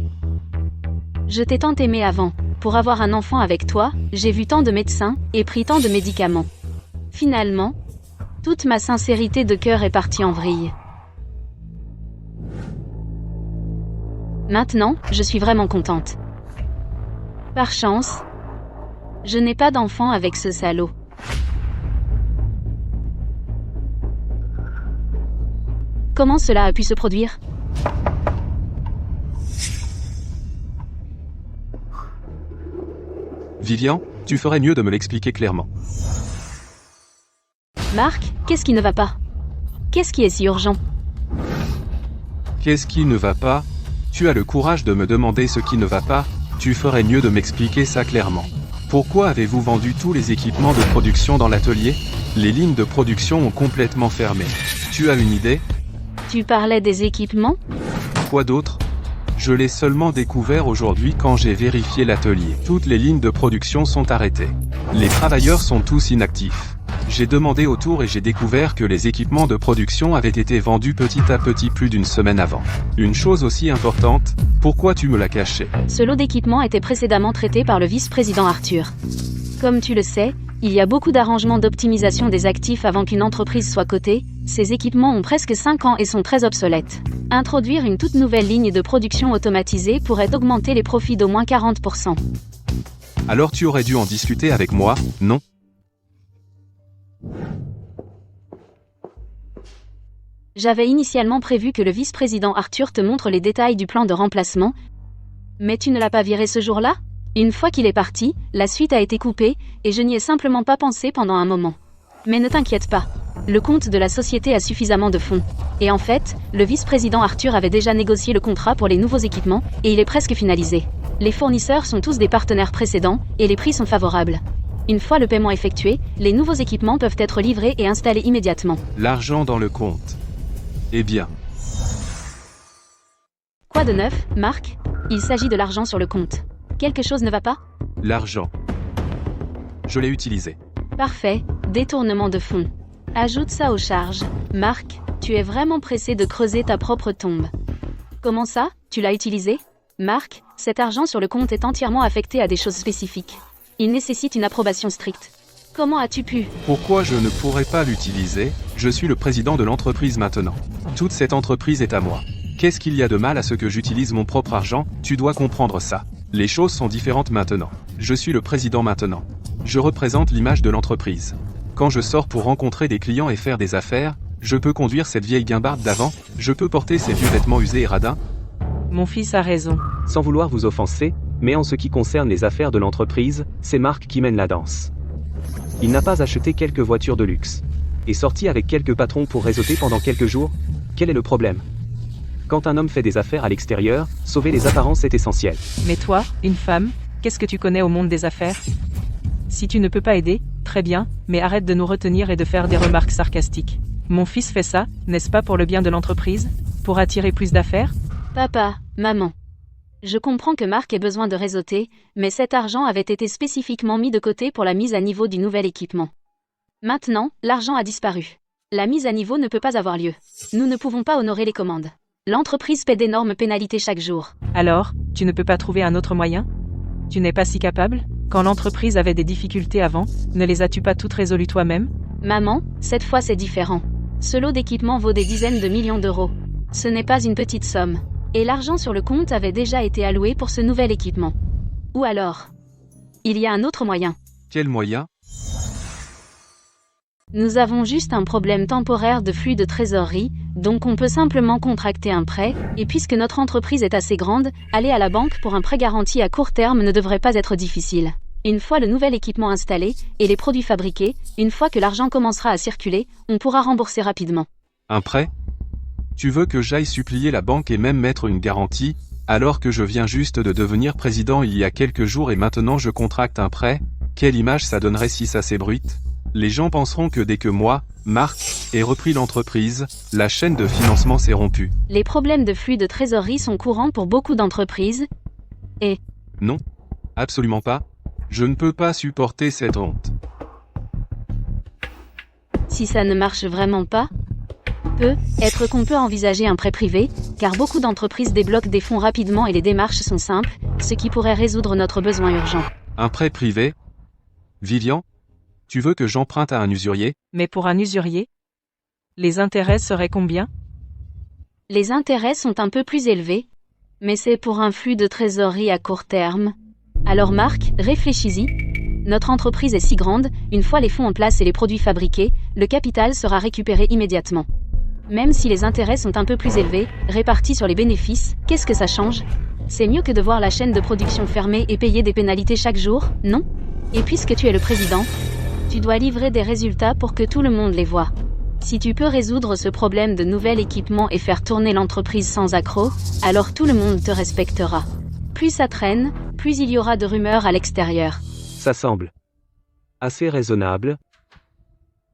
je t'ai tant aimé avant. Pour avoir un enfant avec toi, j'ai vu tant de médecins, et pris tant de médicaments. Finalement, toute ma sincérité de cœur est partie en vrille. Maintenant, je suis vraiment contente. Par chance, je n'ai pas d'enfant avec ce salaud. Comment cela a pu se produire? Vivian, tu ferais mieux de me l'expliquer clairement. Marc, qu'est-ce qui ne va pas? Qu'est-ce qui est si urgent? Qu'est-ce qui ne va pas? Tu as le courage de me demander ce qui ne va pas? Tu ferais mieux de m'expliquer ça clairement. Pourquoi avez-vous vendu tous les équipements de production dans l'atelier? Les lignes de production ont complètement fermé. Tu as une idée? Tu parlais des équipements? Quoi d'autre? Je l'ai seulement découvert aujourd'hui quand j'ai vérifié l'atelier. Toutes les lignes de production sont arrêtées. Les travailleurs sont tous inactifs. J'ai demandé autour et j'ai découvert que les équipements de production avaient été vendus petit à petit plus d'une semaine avant. Une chose aussi importante, pourquoi tu me l'as caché? Ce lot d'équipements était précédemment traité par le vice-président Arthur. Comme tu le sais, il y a beaucoup d'arrangements d'optimisation des actifs avant qu'une entreprise soit cotée. Ces équipements ont presque 5 ans et sont très obsolètes. Introduire une toute nouvelle ligne de production automatisée pourrait augmenter les profits d'au moins 40%. Alors tu aurais dû en discuter avec moi, non? J'avais initialement prévu que le vice-président Arthur te montre les détails du plan de remplacement, mais tu ne l'as pas viré ce jour-là? Une fois qu'il est parti, la suite a été coupée, et je n'y ai simplement pas pensé pendant un moment. Mais ne t'inquiète pas. Le compte de la société a suffisamment de fonds. Et en fait, le vice-président Arthur avait déjà négocié le contrat pour les nouveaux équipements, et il est presque finalisé. Les fournisseurs sont tous des partenaires précédents, et les prix sont favorables. Une fois le paiement effectué, les nouveaux équipements peuvent être livrés et installés immédiatement. L'argent dans le compte. Eh bien, Quoi de neuf, Marc? Il s'agit de l'argent sur le compte. Quelque chose ne va pas? l'argent. Je l'ai utilisé. Parfait, détournement de fonds. Ajoute ça aux charges. Marc, tu es vraiment pressé de creuser ta propre tombe. Comment ça? Tu l'as utilisé? Marc, cet argent sur le compte est entièrement affecté à des choses spécifiques. Il nécessite une approbation stricte. Comment as-tu pu? Pourquoi je ne pourrais pas l'utiliser? Je suis le président de l'entreprise maintenant. Toute cette entreprise est à moi. Qu'est-ce qu'il y a de mal à ce que j'utilise mon propre argent? Tu dois comprendre ça. Les choses sont différentes maintenant. Je suis le président maintenant. Je représente l'image de l'entreprise. Quand je sors pour rencontrer des clients et faire des affaires, je peux conduire cette vieille guimbarde d'avant, je peux porter ces vieux vêtements usés et radins. Mon fils a raison. Sans vouloir vous offenser, mais en ce qui concerne les affaires de l'entreprise, c'est Marc qui mène la danse. Il n'a pas acheté quelques voitures de luxe. Et sorti avec quelques patrons pour réseauter pendant quelques jours? Quel est le problème? Quand un homme fait des affaires à l'extérieur, sauver les apparences est essentiel. Mais toi, une femme, qu'est-ce que tu connais au monde des affaires? Si tu ne peux pas aider, très bien, mais arrête de nous retenir et de faire des remarques sarcastiques. Mon fils fait ça, n'est-ce pas pour le bien de l'entreprise? Pour attirer plus d'affaires? Papa, maman. Je comprends que Marc ait besoin de réseauter, mais cet argent avait été spécifiquement mis de côté pour la mise à niveau du nouvel équipement. Maintenant, l'argent a disparu. La mise à niveau ne peut pas avoir lieu. Nous ne pouvons pas honorer les commandes. L'entreprise paie d'énormes pénalités chaque jour. Alors, tu ne peux pas trouver un autre moyen? Tu n'es pas si capable? Quand l'entreprise avait des difficultés avant, ne les as-tu pas toutes résolues toi-même? Maman, cette fois c'est différent. Ce lot d'équipement vaut des dizaines de millions d'euros. Ce n'est pas une petite somme. Et l'argent sur le compte avait déjà été alloué pour ce nouvel équipement. Ou alors, il y a un autre moyen. Quel moyen? Nous avons juste un problème temporaire de flux de trésorerie, donc on peut simplement contracter un prêt, et puisque notre entreprise est assez grande, aller à la banque pour un prêt garanti à court terme ne devrait pas être difficile. Une fois le nouvel équipement installé, et les produits fabriqués, une fois que l'argent commencera à circuler, on pourra rembourser rapidement. Un prêt? Tu veux que j'aille supplier la banque et même mettre une garantie, alors que je viens juste de devenir président il y a quelques jours et maintenant je contracte un prêt? Quelle image ça donnerait si ça s'ébruite? Les gens penseront que dès que moi, Marc, ai repris l'entreprise, la chaîne de financement s'est rompue. Les problèmes de flux de trésorerie sont courants pour beaucoup d'entreprises. Non, absolument pas. Je ne peux pas supporter cette honte. Si ça ne marche vraiment pas, peut-être qu'on peut envisager un prêt privé, car beaucoup d'entreprises débloquent des fonds rapidement et les démarches sont simples, ce qui pourrait résoudre notre besoin urgent. Un prêt privé? Vivian? Tu veux que j'emprunte à un usurier? Mais pour un usurier? Les intérêts seraient combien? Les intérêts sont un peu plus élevés, mais c'est pour un flux de trésorerie à court terme. Alors Marc, réfléchis-y. Notre entreprise est si grande, une fois les fonds en place et les produits fabriqués, le capital sera récupéré immédiatement. Même si les intérêts sont un peu plus élevés, répartis sur les bénéfices, qu'est-ce que ça change? C'est mieux que de voir la chaîne de production fermée et payer des pénalités chaque jour, non? Et puisque tu es le président, tu dois livrer des résultats pour que tout le monde les voie. Si tu peux résoudre ce problème de nouvel équipement et faire tourner l'entreprise sans accroc, alors tout le monde te respectera. Plus ça traîne, plus il y aura de rumeurs à l'extérieur. Ça semble assez raisonnable.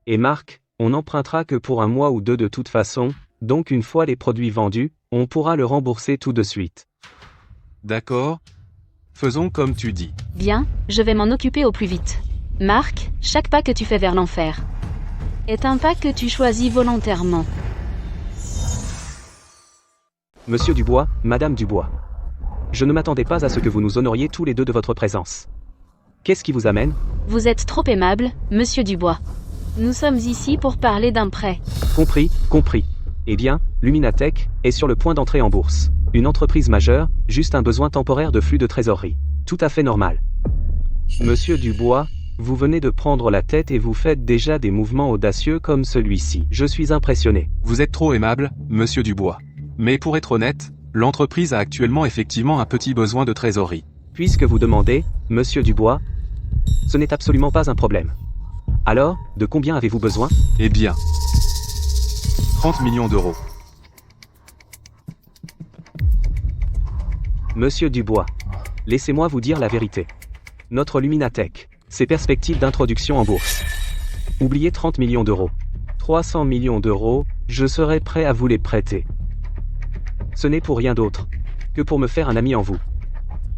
Et Marc, on n'empruntera que pour un mois ou deux de toute façon, donc une fois les produits vendus, on pourra le rembourser tout de suite. D'accord. Faisons comme tu dis. Bien, je vais m'en occuper au plus vite. Marc, chaque pas que tu fais vers l'enfer est un pas que tu choisis volontairement. Monsieur Dubois, Madame Dubois. Je ne m'attendais pas à ce que vous nous honoriez tous les deux de votre présence. Qu'est-ce qui vous amène? Vous êtes trop aimable, Monsieur Dubois. Nous sommes ici pour parler d'un prêt. Compris, compris. Eh bien, Luminatech est sur le point d'entrer en bourse. Une entreprise majeure, juste un besoin temporaire de flux de trésorerie. Tout à fait normal. Monsieur Dubois, Vous venez de prendre la tête et vous faites déjà des mouvements audacieux comme celui-ci. Je suis impressionné. Vous êtes trop aimable, monsieur Dubois. Mais pour être honnête, l'entreprise a actuellement effectivement un petit besoin de trésorerie. Puisque vous demandez, monsieur Dubois, ce n'est absolument pas un problème. Alors, de combien avez-vous besoin? Eh bien, 30 millions d'euros. Monsieur Dubois, laissez-moi vous dire la vérité. Notre Luminatech, ses perspectives d'introduction en bourse. Oubliez 30 millions d'euros. 300 millions d'euros, je serai prêt à vous les prêter. Ce n'est pour rien d'autre que pour me faire un ami en vous.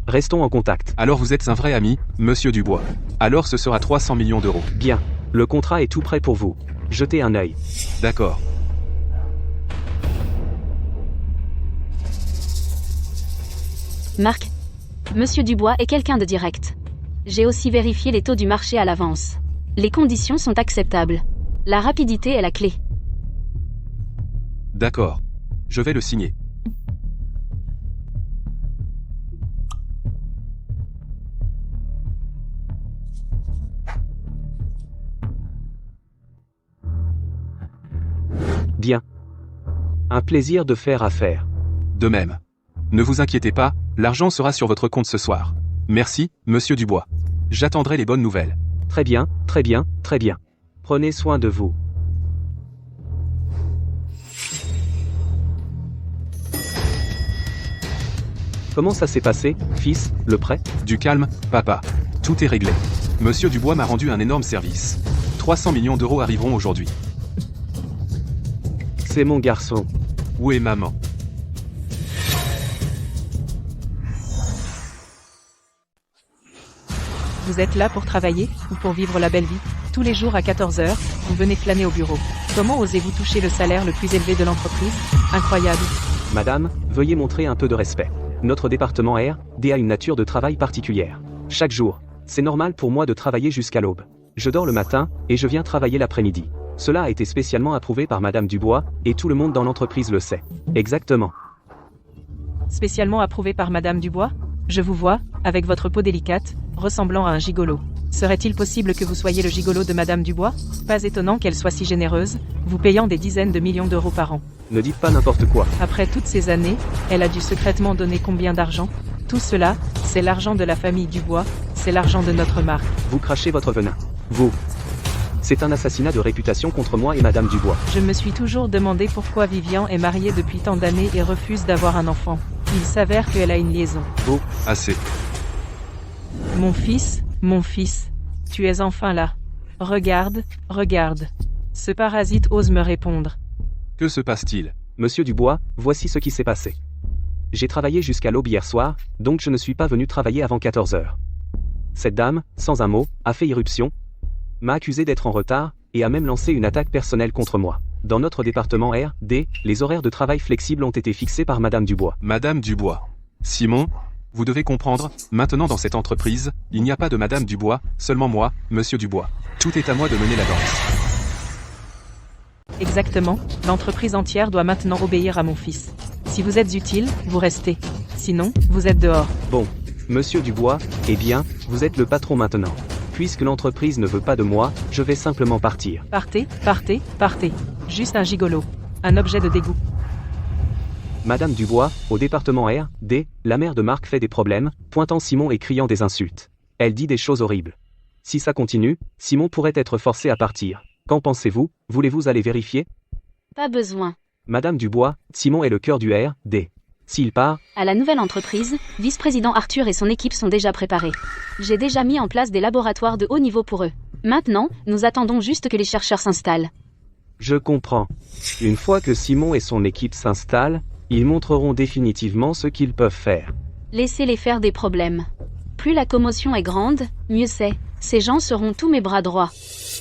Restons en contact. Alors vous êtes un vrai ami, monsieur Dubois. Alors ce sera 300 millions d'euros. Bien, le contrat est tout prêt pour vous. Jetez un œil. D'accord. Marc, Monsieur Dubois est quelqu'un de direct. J'ai aussi vérifié les taux du marché à l'avance. Les conditions sont acceptables. La rapidité est la clé. D'accord. Je vais le signer. Bien. Un plaisir de faire affaire. De même. Ne vous inquiétez pas, l'argent sera sur votre compte ce soir. Merci, monsieur Dubois. J'attendrai les bonnes nouvelles. Très bien, très bien, très bien. Prenez soin de vous. Comment ça s'est passé, fils, le prêt? Du calme, papa. Tout est réglé. Monsieur Dubois m'a rendu un énorme service. 300 millions d'euros arriveront aujourd'hui. C'est mon garçon. Où est maman? Vous êtes là pour travailler ou pour vivre la belle vie? Tous les jours à 14h, vous venez flâner au bureau. Comment osez-vous toucher le salaire le plus élevé de l'entreprise? Incroyable. Madame, veuillez montrer un peu de respect. Notre département R&D a une nature de travail particulière. Chaque jour, c'est normal pour moi de travailler jusqu'à l'aube. Je dors le matin et je viens travailler l'après-midi. Cela a été spécialement approuvé par Madame Dubois et tout le monde dans l'entreprise le sait. Exactement. Spécialement approuvé par Madame Dubois? Je vous vois, avec votre peau délicate, ressemblant à un gigolo. Serait-il possible que vous soyez le gigolo de Madame Dubois? Pas étonnant qu'elle soit si généreuse, vous payant des dizaines de millions d'euros par an. Ne dites pas n'importe quoi. Après toutes ces années, elle a dû secrètement donner combien d'argent? Tout cela, c'est l'argent de la famille Dubois, c'est l'argent de notre marque. Vous crachez votre venin. Vous. C'est un assassinat de réputation contre moi et Madame Dubois. Je me suis toujours demandé pourquoi Vivian est mariée depuis tant d'années et refuse d'avoir un enfant. Il s'avère qu'elle a une liaison. Oh, assez. Mon fils, tu es enfin là. Regarde, regarde. Ce parasite ose me répondre. Que se passe-t-il? Monsieur Dubois, voici ce qui s'est passé. J'ai travaillé jusqu'à l'aube hier soir, donc je ne suis pas venu travailler avant 14h. Cette dame, sans un mot, a fait irruption, m'a accusé d'être en retard, et a même lancé une attaque personnelle contre moi. Dans notre département R&D, les horaires de travail flexibles ont été fixés par Madame Dubois. Madame Dubois. Simon, vous devez comprendre, maintenant dans cette entreprise, il n'y a pas de Madame Dubois, seulement moi, monsieur Dubois. Tout est à moi de mener la danse. Exactement, l'entreprise entière doit maintenant obéir à mon fils. Si vous êtes utile, vous restez. Sinon, vous êtes dehors. Bon, monsieur Dubois, eh bien, vous êtes le patron maintenant. Puisque l'entreprise ne veut pas de moi, je vais simplement partir. Partez, partez, partez. Juste un gigolo. Un objet de dégoût. Madame Dubois, au département R&D, la mère de Marc fait des problèmes, pointant Simon et criant des insultes. Elle dit des choses horribles. Si ça continue, Simon pourrait être forcé à partir. Qu'en pensez-vous? Voulez-vous aller vérifier? Pas besoin. Madame Dubois, Simon est le cœur du R&D. S'il part, À la nouvelle entreprise, vice-président Arthur et son équipe sont déjà préparés. J'ai déjà mis en place des laboratoires de haut niveau pour eux. Maintenant, nous attendons juste que les chercheurs s'installent. je comprends. Une fois que Simon et son équipe s'installent, ils montreront définitivement ce qu'ils peuvent faire. Laissez-les faire des problèmes. Plus la commotion est grande, mieux c'est. Ces gens seront tous mes bras droits.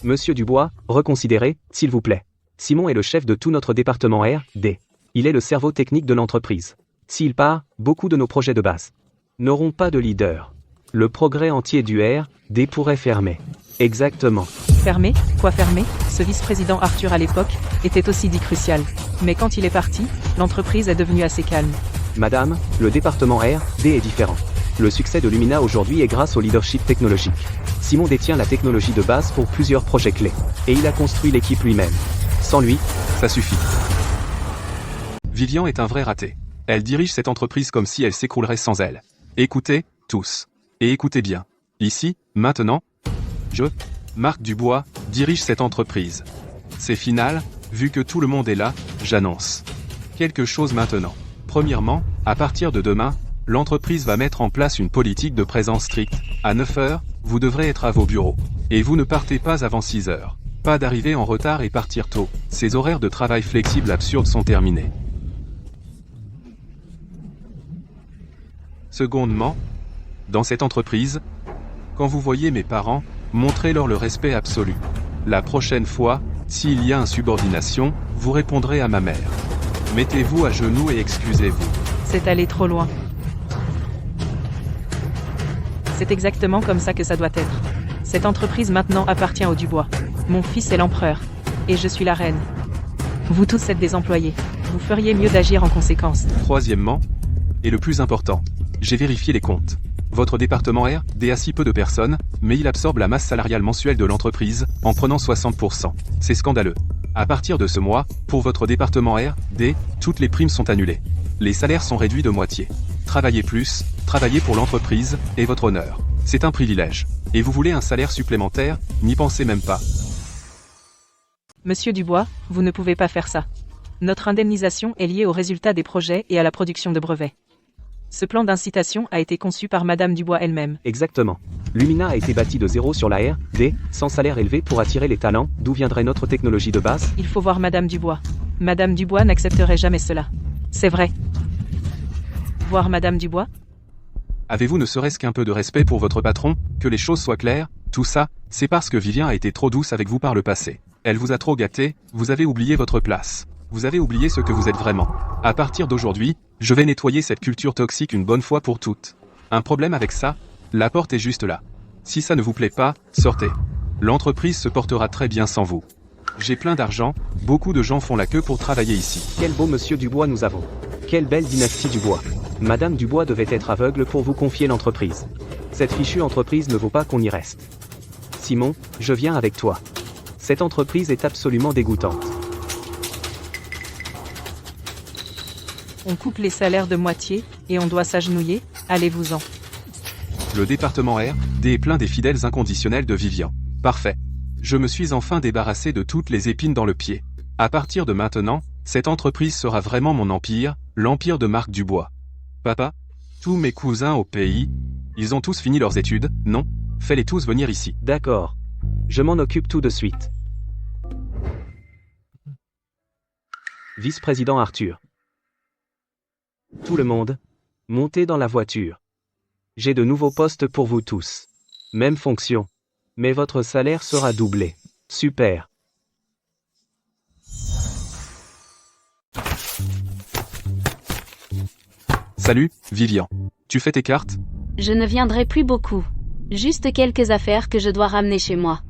Monsieur Dubois, reconsidérez, s'il vous plaît. Simon est le chef de tout notre département R&D. Il est le cerveau technique de l'entreprise. S'il part, beaucoup de nos projets de base n'auront pas de leader. Le progrès entier du R&D pourrait fermer. Exactement. Fermé? Quoi fermé? Ce vice-président Arthur à l'époque était aussi dit crucial. Mais quand il est parti, l'entreprise est devenue assez calme. Madame, le département R&D est différent. Le succès de Lumina aujourd'hui est grâce au leadership technologique. Simon détient la technologie de base pour plusieurs projets clés. Et il a construit l'équipe lui-même. Sans lui, Ça suffit. Vivian est un vrai raté. Elle dirige cette entreprise comme si elle s'écroulerait sans elle. Écoutez, tous. Et écoutez bien. Ici, maintenant, je, Marc Dubois, dirige cette entreprise. C'est final, vu que tout le monde est là, j'annonce quelque chose maintenant. Premièrement, à partir de demain, l'entreprise va mettre en place une politique de présence stricte. À 9 heures, vous devrez être à vos bureaux. Et vous ne partez pas avant 6 heures. Pas d'arriver en retard et partir tôt. Ces horaires de travail flexibles absurdes sont terminés. Secondement, dans cette entreprise, quand vous voyez mes parents, montrez-leur le respect absolu. La prochaine fois, s'il y a insubordination, vous répondrez à ma mère. Mettez-vous à genoux et excusez-vous. C'est allé trop loin. C'est exactement comme ça que ça doit être. Cette entreprise maintenant appartient aux Dubois. Mon fils est l'empereur. Et je suis la reine. Vous tous êtes des employés. Vous feriez mieux d'agir en conséquence. Troisièmement, et le plus important, j'ai vérifié les comptes. Votre département R&D a si peu de personnes, mais il absorbe la masse salariale mensuelle de l'entreprise, en prenant 60%. C'est scandaleux. À partir de ce mois, pour votre département R&D, toutes les primes sont annulées. Les salaires sont réduits de moitié. Travaillez plus, travaillez pour l'entreprise, et votre honneur. C'est un privilège. Et vous voulez un salaire supplémentaire, n'y pensez même pas. Monsieur Dubois, vous ne pouvez pas faire ça. Notre indemnisation est liée au résultat des projets et à la production de brevets. Ce plan d'incitation a été conçu par Madame Dubois elle-même. exactement. Lumina a été bâti de zéro sur la R&D, sans salaire élevé pour attirer les talents. D'où viendrait notre technologie de base? Il faut voir Madame Dubois. Madame Dubois n'accepterait jamais cela. C'est vrai. Voir Madame Dubois? Avez-vous ne serait-ce qu'un peu de respect pour votre patron, que les choses soient claires? Tout ça, c'est parce que Vivian a été trop douce avec vous par le passé. Elle vous a trop gâté, vous avez oublié votre place. Vous avez oublié ce que vous êtes vraiment. À partir d'aujourd'hui, je vais nettoyer cette culture toxique une bonne fois pour toutes. Un problème avec ça? La porte est juste là. Si ça ne vous plaît pas, sortez. L'entreprise se portera très bien sans vous. J'ai plein d'argent, beaucoup de gens font la queue pour travailler ici. Quel beau monsieur Dubois nous avons. Quelle belle dynastie Dubois. Madame Dubois devait être aveugle pour vous confier l'entreprise. Cette fichue entreprise ne vaut pas qu'on y reste. Simon, je viens avec toi. Cette entreprise est absolument dégoûtante. On coupe les salaires de moitié, et on doit s'agenouiller, allez-vous-en. Le département R&D est plein des fidèles inconditionnels de Vivian. Parfait. Je me suis enfin débarrassé de toutes les épines dans le pied. À partir de maintenant, cette entreprise sera vraiment mon empire, l'empire de Marc Dubois. Papa, tous mes cousins au pays, ils ont tous fini leurs études, non? Fais-les tous venir ici. D'accord. Je m'en occupe tout de suite. Vice-président Arthur. Tout le monde, montez dans la voiture. J'ai de nouveaux postes pour vous tous. Même fonction. Mais votre salaire sera doublé. Super. Salut, Vivian. Tu fais tes cartes? Je ne viendrai plus beaucoup. Juste quelques affaires que je dois ramener chez moi.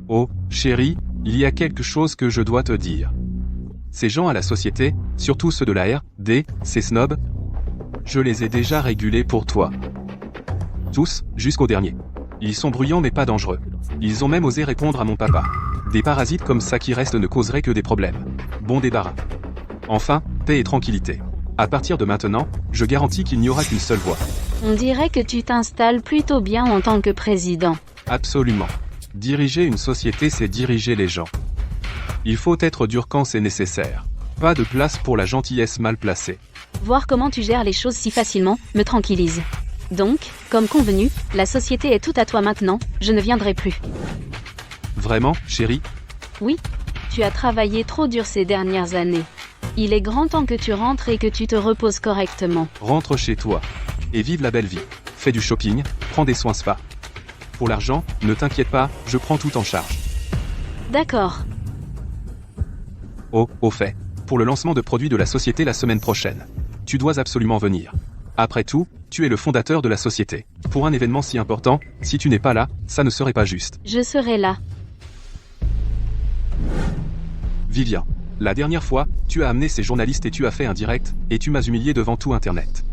Oh, chérie, il y a quelque chose que je dois te dire. Ces gens à la société, surtout ceux de la R&D, ces snobs, je les ai déjà régulés pour toi. Tous, jusqu'au dernier. Ils sont bruyants mais pas dangereux. Ils ont même osé répondre à mon papa. Des parasites comme ça qui restent ne causeraient que des problèmes. Bon débarras. Enfin, paix et tranquillité. À partir de maintenant, je garantis qu'il n'y aura qu'une seule voix. On dirait que tu t'installes plutôt bien en tant que président. Absolument. Diriger une société, c'est diriger les gens. Il faut être dur quand c'est nécessaire. Pas de place pour la gentillesse mal placée. Voir comment tu gères les choses si facilement me tranquillise. Donc, comme convenu, la société est toute à toi maintenant, je ne viendrai plus. Vraiment, chérie? Oui, tu as travaillé trop dur ces dernières années. Il est grand temps que tu rentres et que tu te reposes correctement. Rentre chez toi. Et vive la belle vie. Fais du shopping, prends des soins spa. Pour l'argent, ne t'inquiète pas, je prends tout en charge. D'accord. Oh, au fait, pour le lancement de produits de la société la semaine prochaine. Tu dois absolument venir. Après tout, tu es le fondateur de la société. Pour un événement si important, si tu n'es pas là, ça ne serait pas juste. Je serai là. Vivian, la dernière fois, tu as amené ces journalistes et tu as fait un direct, et tu m'as humilié devant tout Internet.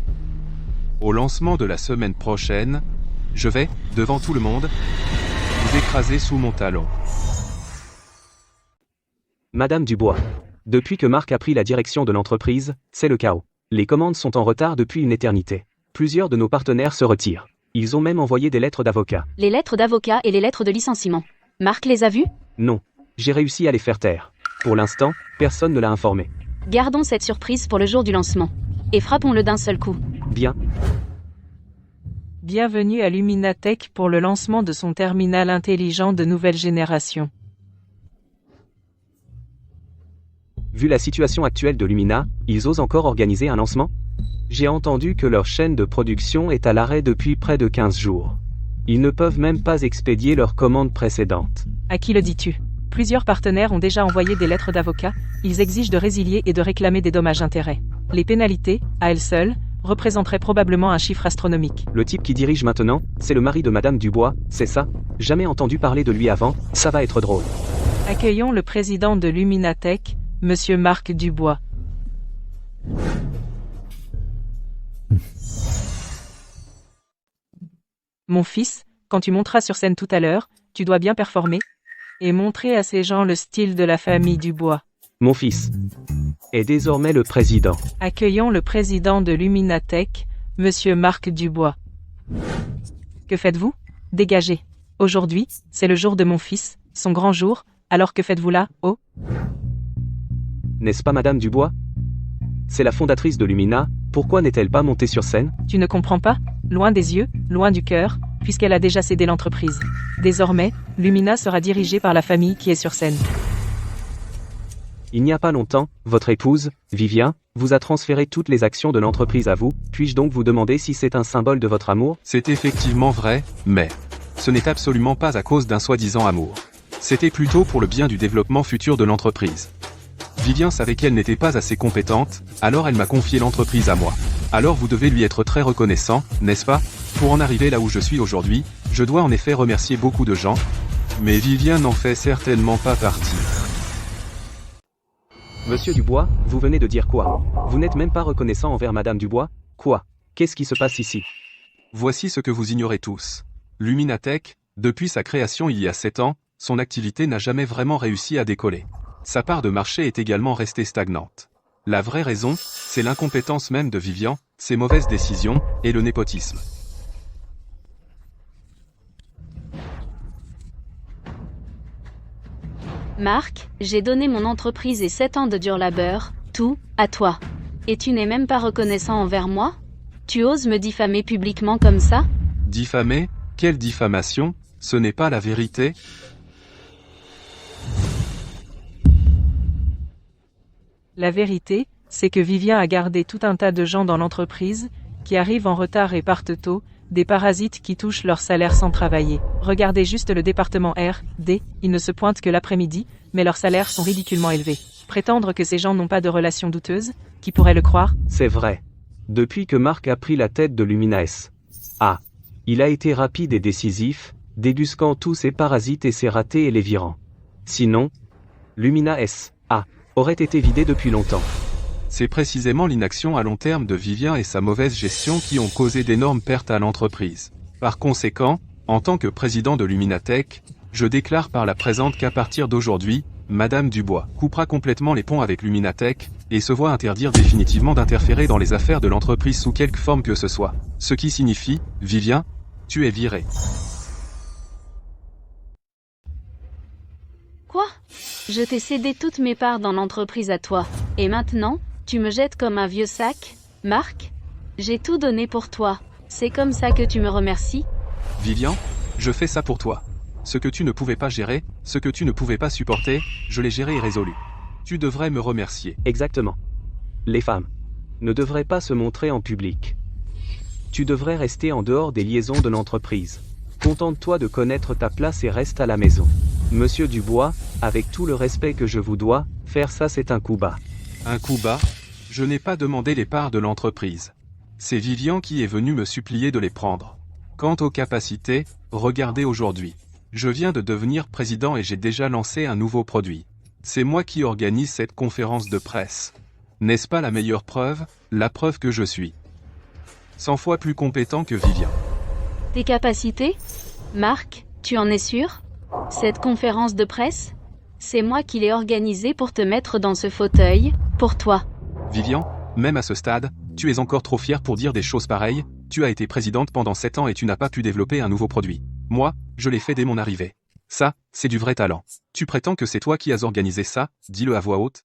Au lancement de la semaine prochaine, Je vais, devant tout le monde, vous écraser sous mon talon. Madame Dubois. Depuis que Marc a pris la direction de l'entreprise, c'est le chaos. Les commandes sont en retard depuis une éternité. Plusieurs de nos partenaires se retirent. Ils ont même envoyé des lettres d'avocat. Les lettres d'avocat et les lettres de licenciement. Marc les a vues? Non. J'ai réussi à les faire taire. Pour l'instant, personne ne l'a informé. Gardons cette surprise pour le jour du lancement. Et frappons-le d'un seul coup. Bien. Bienvenue à Luminatech pour le lancement de son terminal intelligent de nouvelle génération. Vu la situation actuelle de Lumina, ils osent encore organiser un lancement? J'ai entendu que leur chaîne de production est à l'arrêt depuis près de 15 jours. Ils ne peuvent même pas expédier leurs commandes précédentes. À qui le dis-tu? Plusieurs partenaires ont déjà envoyé des lettres d'avocat, ils exigent de résilier et de réclamer des dommages-intérêts. Les pénalités, à elles seules, représenteraient probablement un chiffre astronomique. Le type qui dirige maintenant, c'est le mari de Madame Dubois, c'est ça? Jamais entendu parler de lui avant, ça va être drôle. Accueillons le président de Luminatech, Monsieur Marc Dubois. Mon fils, quand tu monteras sur scène tout à l'heure, tu dois bien performer et montrer à ces gens le style de la famille Dubois. Mon fils est désormais le président. Accueillons le président de Luminatech, Monsieur Marc Dubois. Que faites-vous? Dégagez. Aujourd'hui, c'est le jour de mon fils, son grand jour, alors que faites-vous là, oh? N'est-ce pas Madame Dubois? C'est la fondatrice de Lumina, pourquoi n'est-elle pas montée sur scène? Tu ne comprends pas? Loin des yeux, loin du cœur, puisqu'elle a déjà cédé l'entreprise. Désormais, Lumina sera dirigée par la famille qui est sur scène. Il n'y a pas longtemps, votre épouse, Vivien, vous a transféré toutes les actions de l'entreprise à vous, puis-je donc vous demander si c'est un symbole de votre amour? C'est effectivement vrai, mais ce n'est absolument pas à cause d'un soi-disant amour. C'était plutôt pour le bien du développement futur de l'entreprise. Vivien savait qu'elle n'était pas assez compétente, alors elle m'a confié l'entreprise à moi. Alors vous devez lui être très reconnaissant, n'est-ce pas? Pour en arriver là où je suis aujourd'hui, je dois en effet remercier beaucoup de gens, mais Vivien n'en fait certainement pas partie. Monsieur Dubois, vous venez de dire quoi? Vous n'êtes même pas reconnaissant envers Madame Dubois? Quoi? Qu'est-ce qui se passe ici? Voici ce que vous ignorez tous. Luminatech, depuis sa création il y a 7 ans, son activité n'a jamais vraiment réussi à décoller. Sa part de marché est également restée stagnante. La vraie raison, c'est l'incompétence même de Vivien, ses mauvaises décisions, et le népotisme. Marc, j'ai donné mon entreprise et 7 ans de dur labeur, tout, à toi. Et tu n'es même pas reconnaissant envers moi? Tu oses me diffamer publiquement comme ça? Diffamer? Quelle diffamation? Ce n'est pas la vérité? La vérité, c'est que Vivien a gardé tout un tas de gens dans l'entreprise, qui arrivent en retard et partent tôt, des parasites qui touchent leur salaire sans travailler. Regardez juste le département R, D, ils ne se pointent que l'après-midi, mais leurs salaires sont ridiculement élevés. Prétendre que ces gens n'ont pas de relations douteuses, qui pourrait le croire? C'est vrai. Depuis que Marc a pris la tête de Lumina S. Ah. Il a été rapide et décisif, débusquant tous ces parasites et ces ratés et les virant. Sinon, Lumina S. A. aurait été vidé depuis longtemps. C'est précisément l'inaction à long terme de Vivien et sa mauvaise gestion qui ont causé d'énormes pertes à l'entreprise. Par conséquent, en tant que président de Luminatech, je déclare par la présente qu'à partir d'aujourd'hui, Madame Dubois coupera complètement les ponts avec Luminatech, et se voit interdire définitivement d'interférer dans les affaires de l'entreprise sous quelque forme que ce soit. Ce qui signifie, Vivien, tu es viré. Quoi? Je t'ai cédé toutes mes parts dans l'entreprise à toi. Et maintenant, tu me jettes comme un vieux sac? Marc? J'ai tout donné pour toi. C'est comme ça que tu me remercies? Vivien, je fais ça pour toi. Ce que tu ne pouvais pas gérer, ce que tu ne pouvais pas supporter, je l'ai géré et résolu. Tu devrais me remercier. Exactement. Les femmes ne devraient pas se montrer en public. Tu devrais rester en dehors des liaisons de l'entreprise. Contente-toi de connaître ta place et reste à la maison. Monsieur Dubois, avec tout le respect que je vous dois, faire ça c'est un coup bas. Un coup bas? Je n'ai pas demandé les parts de l'entreprise. C'est Vivien qui est venu me supplier de les prendre. Quant aux capacités, regardez aujourd'hui. Je viens de devenir président et j'ai déjà lancé un nouveau produit. C'est moi qui organise cette conférence de presse. N'est-ce pas la meilleure preuve, la preuve que je suis 100 fois plus compétent que Vivien? Tes capacités? Marc, tu en es sûr? Cette conférence de presse? C'est moi qui l'ai organisée pour te mettre dans ce fauteuil, pour toi. Vivian, même à ce stade, tu es encore trop fière pour dire des choses pareilles, tu as été présidente pendant 7 ans et tu n'as pas pu développer un nouveau produit. Moi, je l'ai fait dès mon arrivée. Ça, c'est du vrai talent. Tu prétends que c'est toi qui as organisé ça, dis-le à voix haute.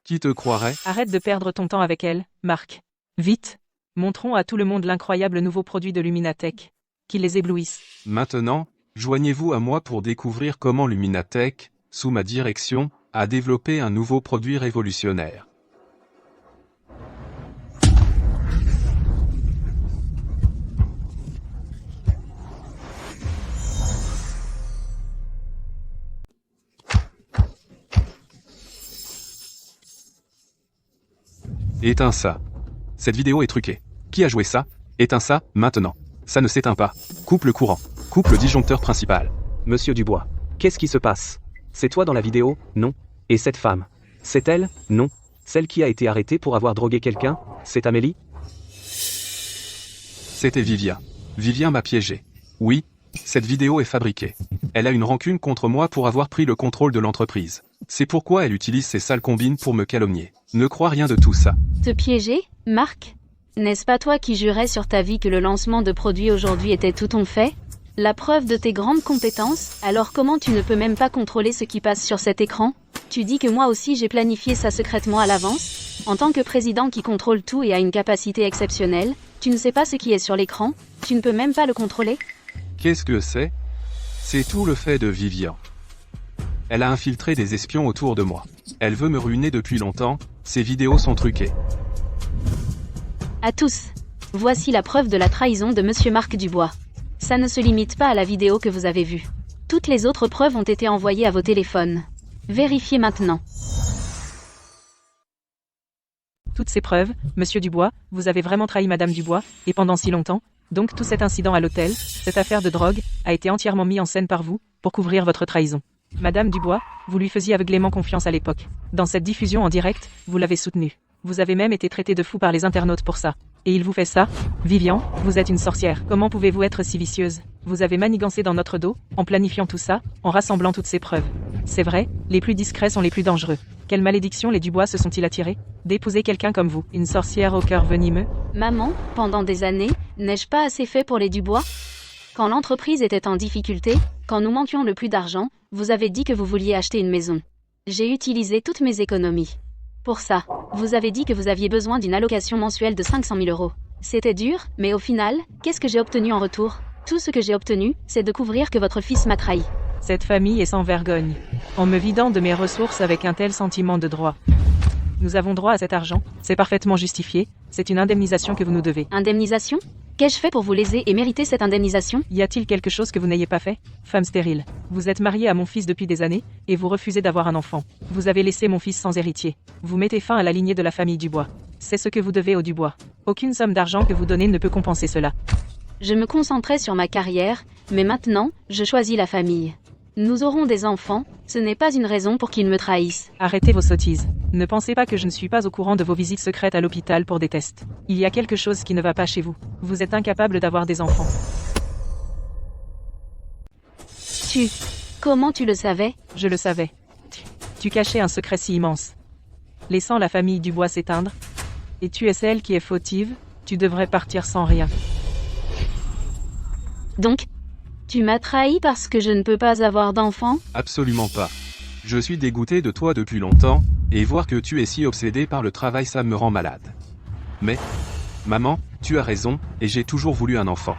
Qui te croirait? Arrête de perdre ton temps avec elle, Marc. Vite, montrons à tout le monde l'incroyable nouveau produit de Luminatech. Qui les éblouisse. Maintenant, joignez-vous à moi pour découvrir comment Luminatech, sous ma direction, a développé un nouveau produit révolutionnaire. Éteins ça. Cette vidéo est truquée. Qui a joué ça? Éteins ça, maintenant. Ça ne s'éteint pas. Coupe le courant. Coupe le disjoncteur principal. Monsieur Dubois, qu'est-ce qui se passe? C'est toi dans la vidéo? Non. Et cette femme? C'est elle? Non. Celle qui a été arrêtée pour avoir drogué quelqu'un? C'est Amélie? C'était Vivien. Vivien m'a piégé. Oui, cette vidéo est fabriquée. Elle a une rancune contre moi pour avoir pris le contrôle de l'entreprise. C'est pourquoi elle utilise ces sales combines pour me calomnier. Ne crois rien de tout ça. Te piéger, Marc? N'est-ce pas toi qui jurais sur ta vie que le lancement de produits aujourd'hui était tout ton fait? La preuve de tes grandes compétences, alors comment tu ne peux même pas contrôler ce qui passe sur cet écran? Tu dis que moi aussi j'ai planifié ça secrètement à l'avance? En tant que président qui contrôle tout et a une capacité exceptionnelle, tu ne sais pas ce qui est sur l'écran? Tu ne peux même pas le contrôler? Qu'est-ce que c'est? C'est tout le fait de Vivien. Elle a infiltré des espions autour de moi. Elle veut me ruiner depuis longtemps, ces vidéos sont truquées. À tous. Voici la preuve de la trahison de Monsieur Marc Dubois. Ça ne se limite pas à la vidéo que vous avez vue. Toutes les autres preuves ont été envoyées à vos téléphones. Vérifiez maintenant. Toutes ces preuves, Monsieur Dubois, vous avez vraiment trahi Madame Dubois, et pendant si longtemps. Donc tout cet incident à l'hôtel, cette affaire de drogue, a été entièrement mis en scène par vous, pour couvrir votre trahison. Madame Dubois, vous lui faisiez aveuglément confiance à l'époque. Dans cette diffusion en direct, vous l'avez soutenue. Vous avez même été traité de fou par les internautes pour ça. Et il vous fait ça? Vivian, vous êtes une sorcière. Comment pouvez-vous être si vicieuse? Vous avez manigancé dans notre dos, en planifiant tout ça, en rassemblant toutes ces preuves. C'est vrai, les plus discrets sont les plus dangereux. Quelle malédiction les Dubois se sont-ils attirés? D'épouser quelqu'un comme vous, une sorcière au cœur venimeux? Maman, pendant des années, n'ai-je pas assez fait pour les Dubois? Quand l'entreprise était en difficulté, quand nous manquions le plus d'argent, vous avez dit que vous vouliez acheter une maison. J'ai utilisé toutes mes économies. Pour ça, vous avez dit que vous aviez besoin d'une allocation mensuelle de 500 000 €. C'était dur, mais au final, qu'est-ce que j'ai obtenu en retour? Tout ce que j'ai obtenu, c'est de couvrir que votre fils m'a trahi. Cette famille est sans vergogne. En me vidant de mes ressources avec un tel sentiment de droit. Nous avons droit à cet argent, c'est parfaitement justifié, c'est une indemnisation que vous nous devez. Indemnisation? Qu'ai-je fait pour vous léser et mériter cette indemnisation? Y a-t-il quelque chose que vous n'ayez pas fait? Femme stérile. Vous êtes mariée à mon fils depuis des années, et vous refusez d'avoir un enfant. Vous avez laissé mon fils sans héritier. Vous mettez fin à la lignée de la famille Dubois. C'est ce que vous devez aux Dubois. Aucune somme d'argent que vous donnez ne peut compenser cela. Je me concentrais sur ma carrière, mais maintenant, je choisis la famille. Nous aurons des enfants, ce n'est pas une raison pour qu'ils me trahissent. Arrêtez vos sottises. Ne pensez pas que je ne suis pas au courant de vos visites secrètes à l'hôpital pour des tests. Il y a quelque chose qui ne va pas chez vous. Vous êtes incapable d'avoir des enfants. Comment tu le savais? Je le savais. Tu cachais un secret si immense. Laissant la famille Dubois s'éteindre. Et tu es celle qui est fautive, tu devrais partir sans rien. Donc, tu m'as trahi parce que je ne peux pas avoir d'enfant? Absolument pas. Je suis dégoûté de toi depuis longtemps, et voir que tu es si obsédé par le travail ça me rend malade. Mais, maman, tu as raison, et j'ai toujours voulu un enfant.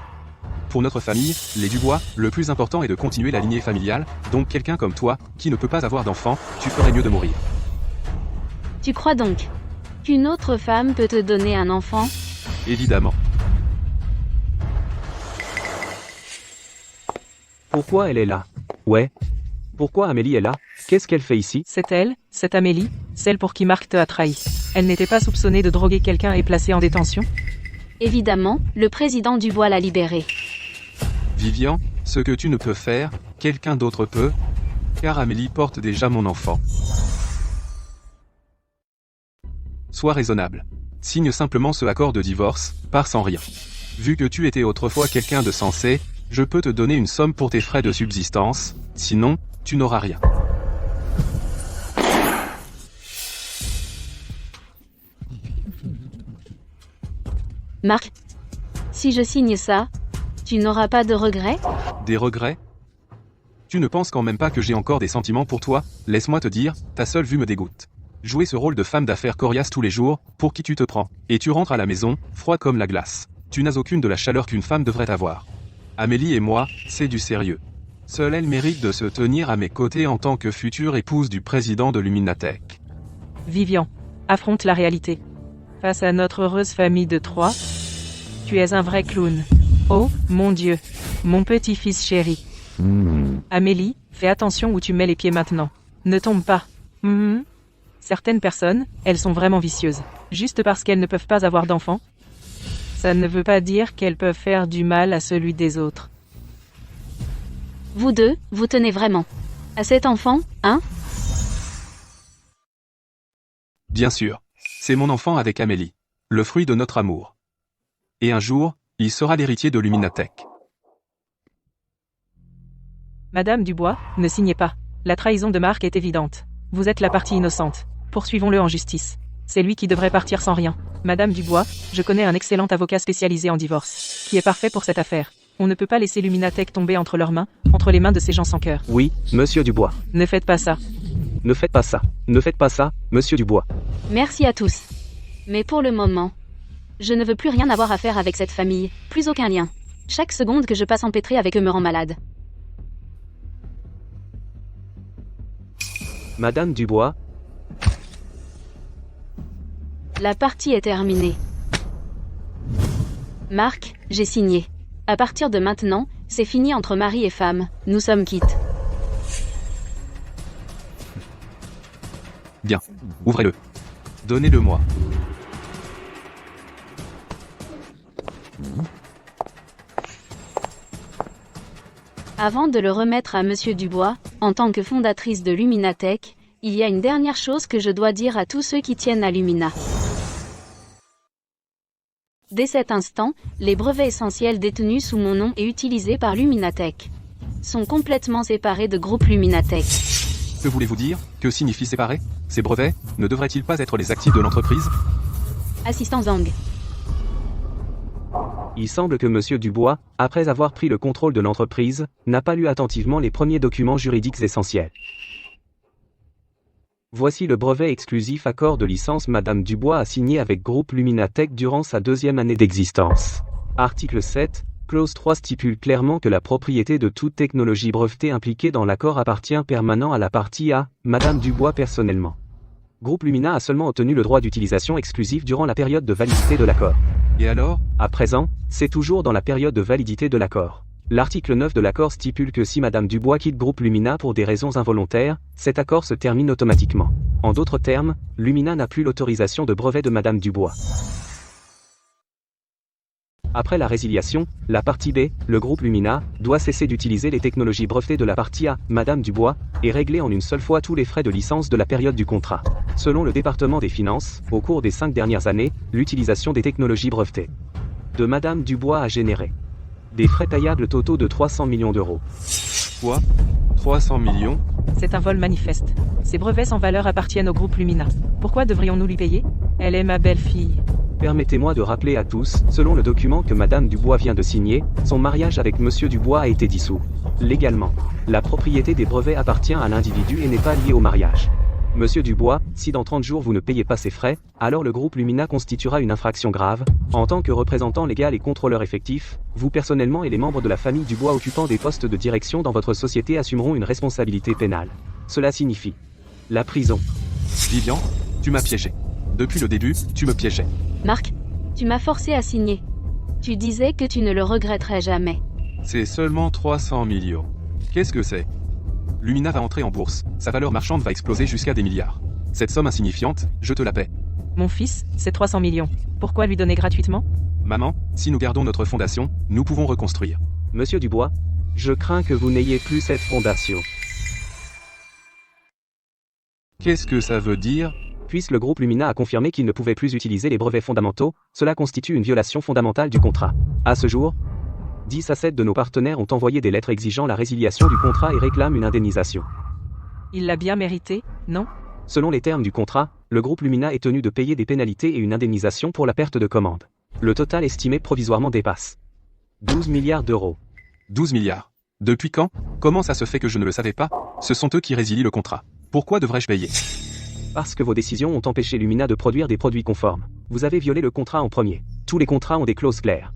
Pour notre famille, les Dubois, le plus important est de continuer la lignée familiale, donc quelqu'un comme toi, qui ne peut pas avoir d'enfant, tu ferais mieux de mourir. Tu crois donc qu'une autre femme peut te donner un enfant? Évidemment. Pourquoi elle est là? Ouais. Pourquoi Amélie est là? Qu'est-ce qu'elle fait ici? C'est elle, cette Amélie, celle pour qui Marc te a trahi. Elle n'était pas soupçonnée de droguer quelqu'un et placée en détention? Évidemment, le président Dubois l'a libérée. Vivian, ce que tu ne peux faire, quelqu'un d'autre peut, car Amélie porte déjà mon enfant. Sois raisonnable. Signe simplement ce accord de divorce, pars sans rien. Vu que tu étais autrefois quelqu'un de sensé, je peux te donner une somme pour tes frais de subsistance, sinon, tu n'auras rien. Marc, si je signe ça, tu n'auras pas de regrets? Des regrets? Tu ne penses quand même pas que j'ai encore des sentiments pour toi? Laisse-moi te dire, ta seule vue me dégoûte. Jouer ce rôle de femme d'affaires coriace tous les jours, pour qui tu te prends, et tu rentres à la maison, froid comme la glace. Tu n'as aucune de la chaleur qu'une femme devrait avoir. Amélie et moi, c'est du sérieux. Seule elle mérite de se tenir à mes côtés en tant que future épouse du président de Luminatech. Vivian, affronte la réalité. Face à notre heureuse famille de 3, tu es un vrai clown. Oh, mon Dieu, mon petit-fils chéri. Amélie, fais attention où tu mets les pieds maintenant. Ne tombe pas. Certaines personnes, elles sont vraiment vicieuses. Juste parce qu'elles ne peuvent pas avoir d'enfants, ça ne veut pas dire qu'elles peuvent faire du mal à celui des autres. Vous deux, vous tenez vraiment à cet enfant, hein? Bien sûr. C'est mon enfant avec Amélie. Le fruit de notre amour. Et un jour, il sera l'héritier de Luminatech. Madame Dubois, ne signez pas. La trahison de Marc est évidente. Vous êtes la partie innocente. Poursuivons-le en justice. C'est lui qui devrait partir sans rien. Madame Dubois, je connais un excellent avocat spécialisé en divorce, qui est parfait pour cette affaire. On ne peut pas laisser Luminatech tomber entre leurs mains, entre les mains de ces gens sans cœur. Oui, monsieur Dubois. Ne faites pas ça. Ne faites pas ça. Ne faites pas ça, monsieur Dubois. Merci à tous. Mais pour le moment, je ne veux plus rien avoir à faire avec cette famille, plus aucun lien. Chaque seconde que je passe empêtrée avec eux me rend malade. Madame Dubois, La partie est terminée. Marc, j'ai signé. À partir de maintenant, c'est fini entre mari et femme. Nous sommes quittes. Bien. Ouvrez-le. Donnez-le-moi. Avant de le remettre à Monsieur Dubois, en tant que fondatrice de Luminatech, il y a une dernière chose que je dois dire à tous ceux qui tiennent à Lumina. Dès cet instant, les brevets essentiels détenus sous mon nom et utilisés par Luminatech sont complètement séparés de groupe Luminatech. Que voulez-vous dire? Que signifie séparer? Ces brevets, ne devraient-ils pas être les actifs de l'entreprise? Assistant Zhang. il semble que monsieur Dubois, après avoir pris le contrôle de l'entreprise, n'a pas lu attentivement les premiers documents juridiques essentiels. Voici le brevet exclusif accord de licence Madame Dubois a signé avec Groupe Luminatech durant sa 2e année d'existence. Article 7, clause 3 stipule clairement que la propriété de toute technologie brevetée impliquée dans l'accord appartient permanent à la partie A, Madame Dubois personnellement. Groupe Lumina a seulement obtenu le droit d'utilisation exclusif durant la période de validité de l'accord. Et alors? À présent, c'est toujours dans la période de validité de l'accord. L'article 9 de l'accord stipule que si Madame Dubois quitte Groupe Lumina pour des raisons involontaires, cet accord se termine automatiquement. En d'autres termes, Lumina n'a plus l'autorisation de brevet de Madame Dubois. Après la résiliation, la partie B, le groupe Lumina, doit cesser d'utiliser les technologies brevetées de la partie A, Madame Dubois, et régler en une seule fois tous les frais de licence de la période du contrat. Selon le département des finances, au cours des 5 dernières années, l'utilisation des technologies brevetées de Madame Dubois a généré des frais payables totaux de 300 millions d'euros. Quoi? 300 millions? C'est un vol manifeste. Ces brevets sans valeur appartiennent au groupe Lumina. Pourquoi devrions-nous lui payer? Elle est ma belle-fille. Permettez-moi de rappeler à tous, selon le document que Madame Dubois vient de signer, son mariage avec Monsieur Dubois a été dissous. Légalement, la propriété des brevets appartient à l'individu et n'est pas liée au mariage. Monsieur Dubois, si dans 30 jours vous ne payez pas ces frais, alors le groupe Lumina constituera une infraction grave. En tant que représentant légal et contrôleur effectif, vous personnellement et les membres de la famille Dubois occupant des postes de direction dans votre société assumeront une responsabilité pénale. Cela signifie la prison. Vivian, tu m'as piégé. Depuis le début, tu me piégeais. Marc, tu m'as forcé à signer. Tu disais que tu ne le regretterais jamais. C'est seulement 300 millions. Qu'est-ce que c'est? Lumina va entrer en bourse. Sa valeur marchande va exploser jusqu'à des milliards. Cette somme insignifiante, je te la paie. Mon fils, c'est 300 millions. Pourquoi lui donner gratuitement? Maman, si nous gardons notre fondation, nous pouvons reconstruire. Monsieur Dubois, je crains que vous n'ayez plus cette fondation. Qu'est-ce que ça veut dire? Puisque le groupe Lumina a confirmé qu'il ne pouvait plus utiliser les brevets fondamentaux, cela constitue une violation fondamentale du contrat. À ce jour, 10 à 7 de nos partenaires ont envoyé des lettres exigeant la résiliation du contrat et réclament une indemnisation. Il l'a bien mérité, non? Selon les termes du contrat, le groupe Lumina est tenu de payer des pénalités et une indemnisation pour la perte de commande. Le total estimé provisoirement dépasse 12 milliards d'euros. 12 milliards. Depuis quand? Comment ça se fait que je ne le savais pas? Ce sont eux qui résilient le contrat. Pourquoi devrais-je payer? Parce que vos décisions ont empêché Lumina de produire des produits conformes. Vous avez violé le contrat en premier. Tous les contrats ont des clauses claires.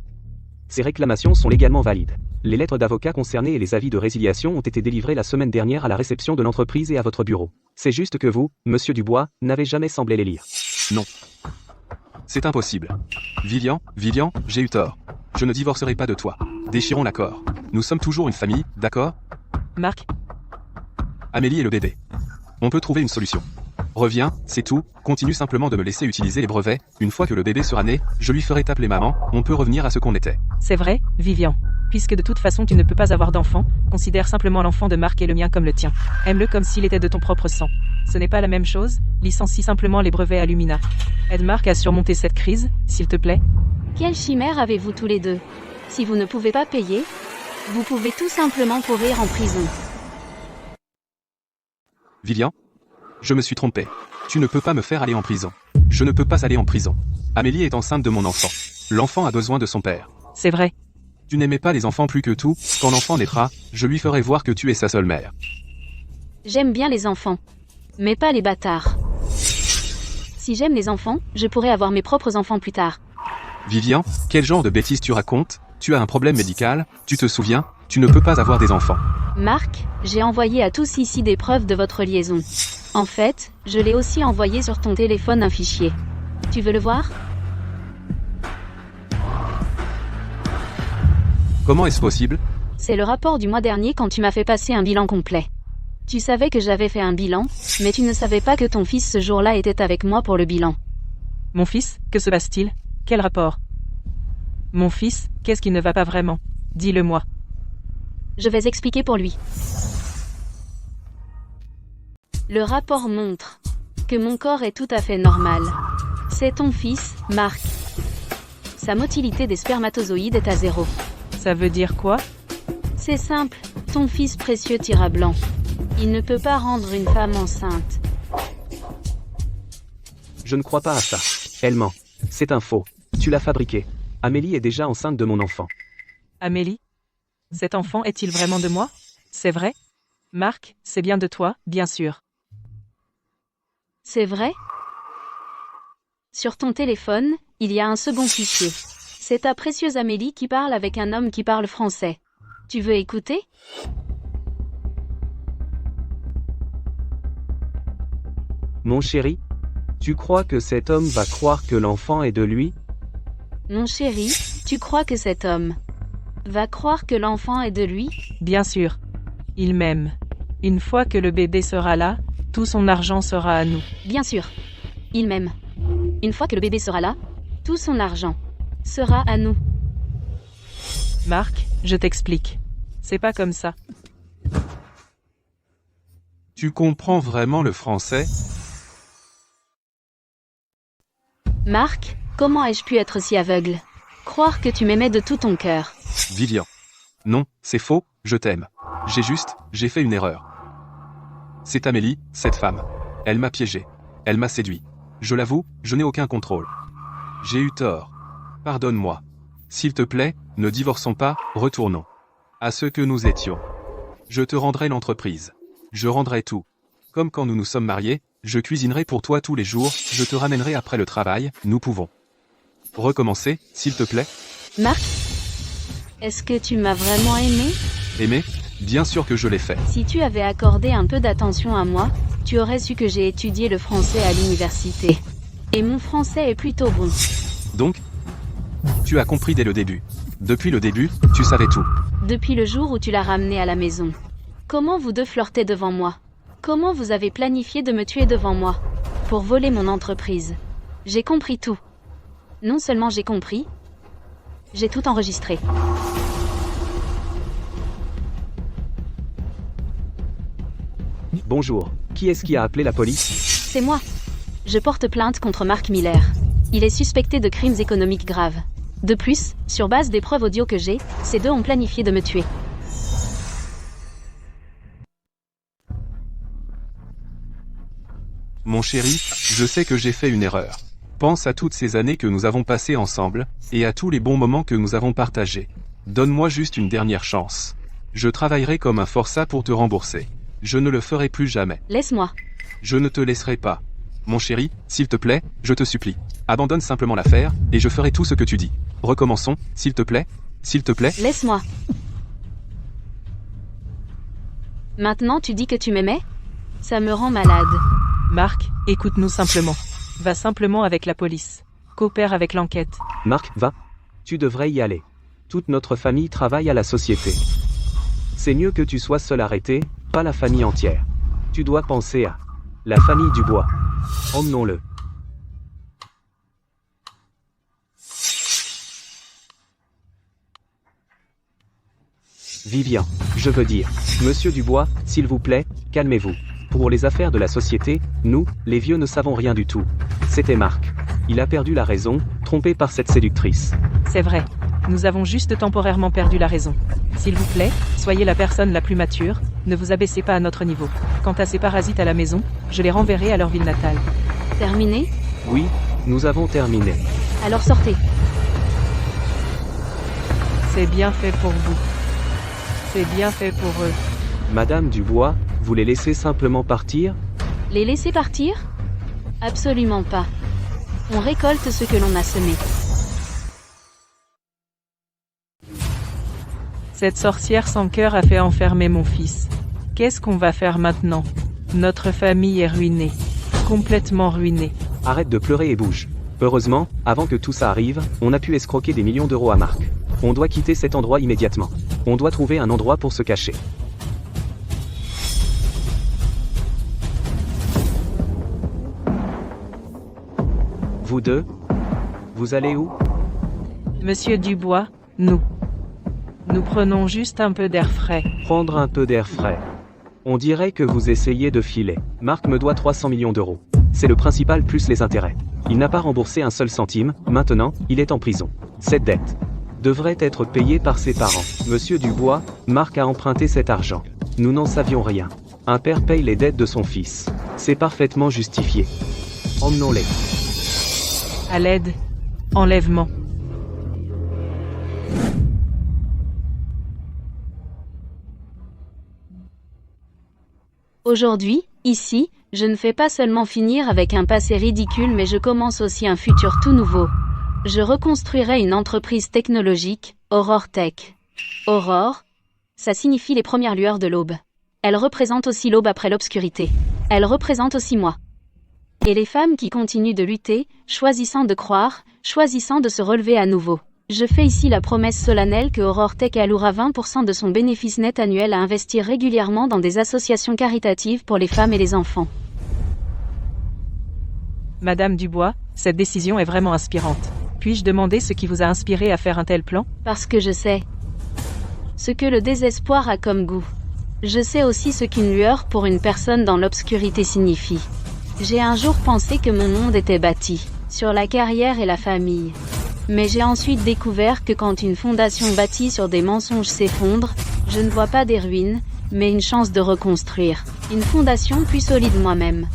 Ces réclamations sont légalement valides. Les lettres d'avocats concernés et les avis de résiliation ont été délivrés la semaine dernière à la réception de l'entreprise et à votre bureau. C'est juste que vous, monsieur Dubois, n'avez jamais semblé les lire. Non. C'est impossible. Vivian, j'ai eu tort. Je ne divorcerai pas de toi. Déchirons l'accord. Nous sommes toujours une famille, d'accord? Marc, Amélie et le bébé. On peut trouver une solution. Reviens, c'est tout, continue simplement de me laisser utiliser les brevets. Une fois que le bébé sera né, je lui ferai t'appeler maman, on peut revenir à ce qu'on était. c'est vrai, Vivian. Puisque de toute façon tu ne peux pas avoir d'enfant, considère simplement l'enfant de Marc et le mien comme le tien. Aime-le comme s'il était de ton propre sang. Ce n'est pas la même chose, licencie simplement les brevets à Lumina. Aide Marc à surmonter cette crise, s'il te plaît. Quelle chimère avez-vous tous les deux? Si vous ne pouvez pas payer, vous pouvez tout simplement pourrir en prison. Vivian? Je me suis trompé. Tu ne peux pas me faire aller en prison. Je ne peux pas aller en prison. Amélie est enceinte de mon enfant. L'enfant a besoin de son père. C'est vrai. Tu n'aimais pas les enfants plus que tout, quand l'enfant naîtra, je lui ferai voir que tu es sa seule mère. J'aime bien les enfants, mais pas les bâtards. Si j'aime les enfants, je pourrais avoir mes propres enfants plus tard. Vivian, quel genre de bêtises tu racontes? Tu as un problème médical, tu te souviens? Tu ne peux pas avoir des enfants. Marc, j'ai envoyé à tous ici des preuves de votre liaison. En fait, je l'ai aussi envoyé sur ton téléphone un fichier. Tu veux le voir? Comment est-ce possible? C'est le rapport du mois dernier quand tu m'as fait passer un bilan complet. Tu savais que j'avais fait un bilan, mais tu ne savais pas que ton fils ce jour-là était avec moi pour le bilan. Mon fils, que se passe-t-il? Quel rapport? Mon fils, qu'est-ce qui ne va pas vraiment? Dis-le-moi. Je vais expliquer pour lui. Le rapport montre que mon corps est tout à fait normal. C'est ton fils, Marc. Sa motilité des spermatozoïdes est à 0. Ça veut dire quoi? C'est simple, ton fils précieux tira blanc. Il ne peut pas rendre une femme enceinte. Je ne crois pas à ça. Elle ment. C'est un faux. Tu l'as fabriqué. Amélie est déjà enceinte de mon enfant. Amélie? Cet enfant est-il vraiment de moi? C'est vrai? Marc, c'est bien de toi, bien sûr. C'est vrai? Sur ton téléphone, il y a un second fichier. C'est ta précieuse Amélie qui parle avec un homme qui parle français. Tu veux écouter? Mon chéri, tu crois que cet homme va croire que l'enfant est de lui? Mon chéri, tu crois que cet homme va croire que l'enfant est de lui? Bien sûr. Il m'aime. Une fois que le bébé sera là, tout son argent sera à nous. Bien sûr. Il m'aime. Une fois que le bébé sera là, tout son argent sera à nous. Marc, je t'explique. C'est pas comme ça. Tu comprends vraiment le français? Marc, comment ai-je pu être si aveugle? Croire que tu m'aimais de tout ton cœur. Vivian. Non, c'est faux, je t'aime. J'ai fait une erreur. C'est Amélie, cette femme. Elle m'a piégé. Elle m'a séduit. Je l'avoue, je n'ai aucun contrôle. J'ai eu tort. Pardonne-moi. S'il te plaît, ne divorçons pas, retournons à ce que nous étions. Je te rendrai l'entreprise. Je rendrai tout. Comme quand nous nous sommes mariés, je cuisinerai pour toi tous les jours, je te ramènerai après le travail, nous pouvons recommencer, s'il te plaît? Marc, est-ce que tu m'as vraiment aimé? Aimé? Bien sûr que je l'ai fait. Si tu avais accordé un peu d'attention à moi, tu aurais su que j'ai étudié le français à l'université. Et mon français est plutôt bon. Donc, tu as compris dès le début. Depuis le début, tu savais tout. Depuis le jour où tu l'as ramené à la maison. Comment vous deux flirtez devant moi? Comment vous avez planifié de me tuer devant moi? Pour voler mon entreprise. J'ai compris tout. Non seulement j'ai compris, j'ai tout enregistré. Bonjour. Qui est-ce qui a appelé la police? C'est moi. Je porte plainte contre Mark Miller. Il est suspecté de crimes économiques graves. De plus, sur base des preuves audio que j'ai, ces deux ont planifié de me tuer. Mon chéri, je sais que j'ai fait une erreur. Pense à toutes ces années que nous avons passées ensemble, et à tous les bons moments que nous avons partagés. Donne-moi juste une dernière chance. Je travaillerai comme un forçat pour te rembourser. Je ne le ferai plus jamais. Laisse-moi. Je ne te laisserai pas. Mon chéri, s'il te plaît, je te supplie. Abandonne simplement l'affaire, et je ferai tout ce que tu dis. Recommençons, s'il te plaît. S'il te plaît. Laisse-moi. Maintenant tu dis que tu m'aimais? Ça me rend malade. Mark, écoute-nous simplement. Va simplement avec la police. Coopère avec l'enquête. Marc, va. Tu devrais y aller. Toute notre famille travaille à la société. C'est mieux que tu sois seul arrêté, pas la famille entière. Tu dois penser à la famille Dubois. Emmenons-le. Vivian, je veux dire, Monsieur Dubois, s'il vous plaît, calmez-vous. Pour les affaires de la société, nous, les vieux ne savons rien du tout. C'était Marc. Il a perdu la raison, trompé par cette séductrice. C'est vrai. Nous avons juste temporairement perdu la raison. S'il vous plaît, soyez la personne la plus mature, ne vous abaissez pas à notre niveau. Quant à ces parasites à la maison, je les renverrai à leur ville natale. Terminé? Oui, nous avons terminé. Alors sortez. C'est bien fait pour vous. C'est bien fait pour eux. Madame Dubois, vous les laissez simplement partir? Les laisser partir? Absolument pas. On récolte ce que l'on a semé. Cette sorcière sans cœur a fait enfermer mon fils. Qu'est-ce qu'on va faire maintenant? Notre famille est ruinée. Complètement ruinée. Arrête de pleurer et bouge. Heureusement, avant que tout ça arrive, on a pu escroquer des millions d'euros à Marc. On doit quitter cet endroit immédiatement. On doit trouver un endroit pour se cacher. Vous deux? Vous allez où? Monsieur Dubois, nous prenons juste un peu d'air frais. Prendre un peu d'air frais. On dirait que vous essayez de filer. Marc me doit 300 millions d'euros. C'est le principal plus les intérêts. Il n'a pas remboursé un seul centime, maintenant, il est en prison. Cette dette devrait être payée par ses parents. Monsieur Dubois, Marc a emprunté cet argent. Nous n'en savions rien. Un père paye les dettes de son fils. C'est parfaitement justifié. Emmenons-les. À l'aide. Enlèvement. Aujourd'hui, ici, je ne fais pas seulement finir avec un passé ridicule mais je commence aussi un futur tout nouveau. Je reconstruirai une entreprise technologique, Aurore Tech. Aurore, ça signifie les premières lueurs de l'aube. Elle représente aussi l'aube après l'obscurité. Elle représente aussi moi. Et les femmes qui continuent de lutter, choisissant de croire, choisissant de se relever à nouveau. Je fais ici la promesse solennelle que Aurore Tech allouera 20% de son bénéfice net annuel à investir régulièrement dans des associations caritatives pour les femmes et les enfants. Madame Dubois, cette décision est vraiment inspirante. Puis-je demander ce qui vous a inspiré à faire un tel plan? Parce que je sais ce que le désespoir a comme goût. Je sais aussi ce qu'une lueur pour une personne dans l'obscurité signifie. J'ai un jour pensé que mon monde était bâti sur la carrière et la famille. Mais j'ai ensuite découvert que quand une fondation bâtie sur des mensonges s'effondre, je ne vois pas des ruines, mais une chance de reconstruire une fondation plus solide moi-même.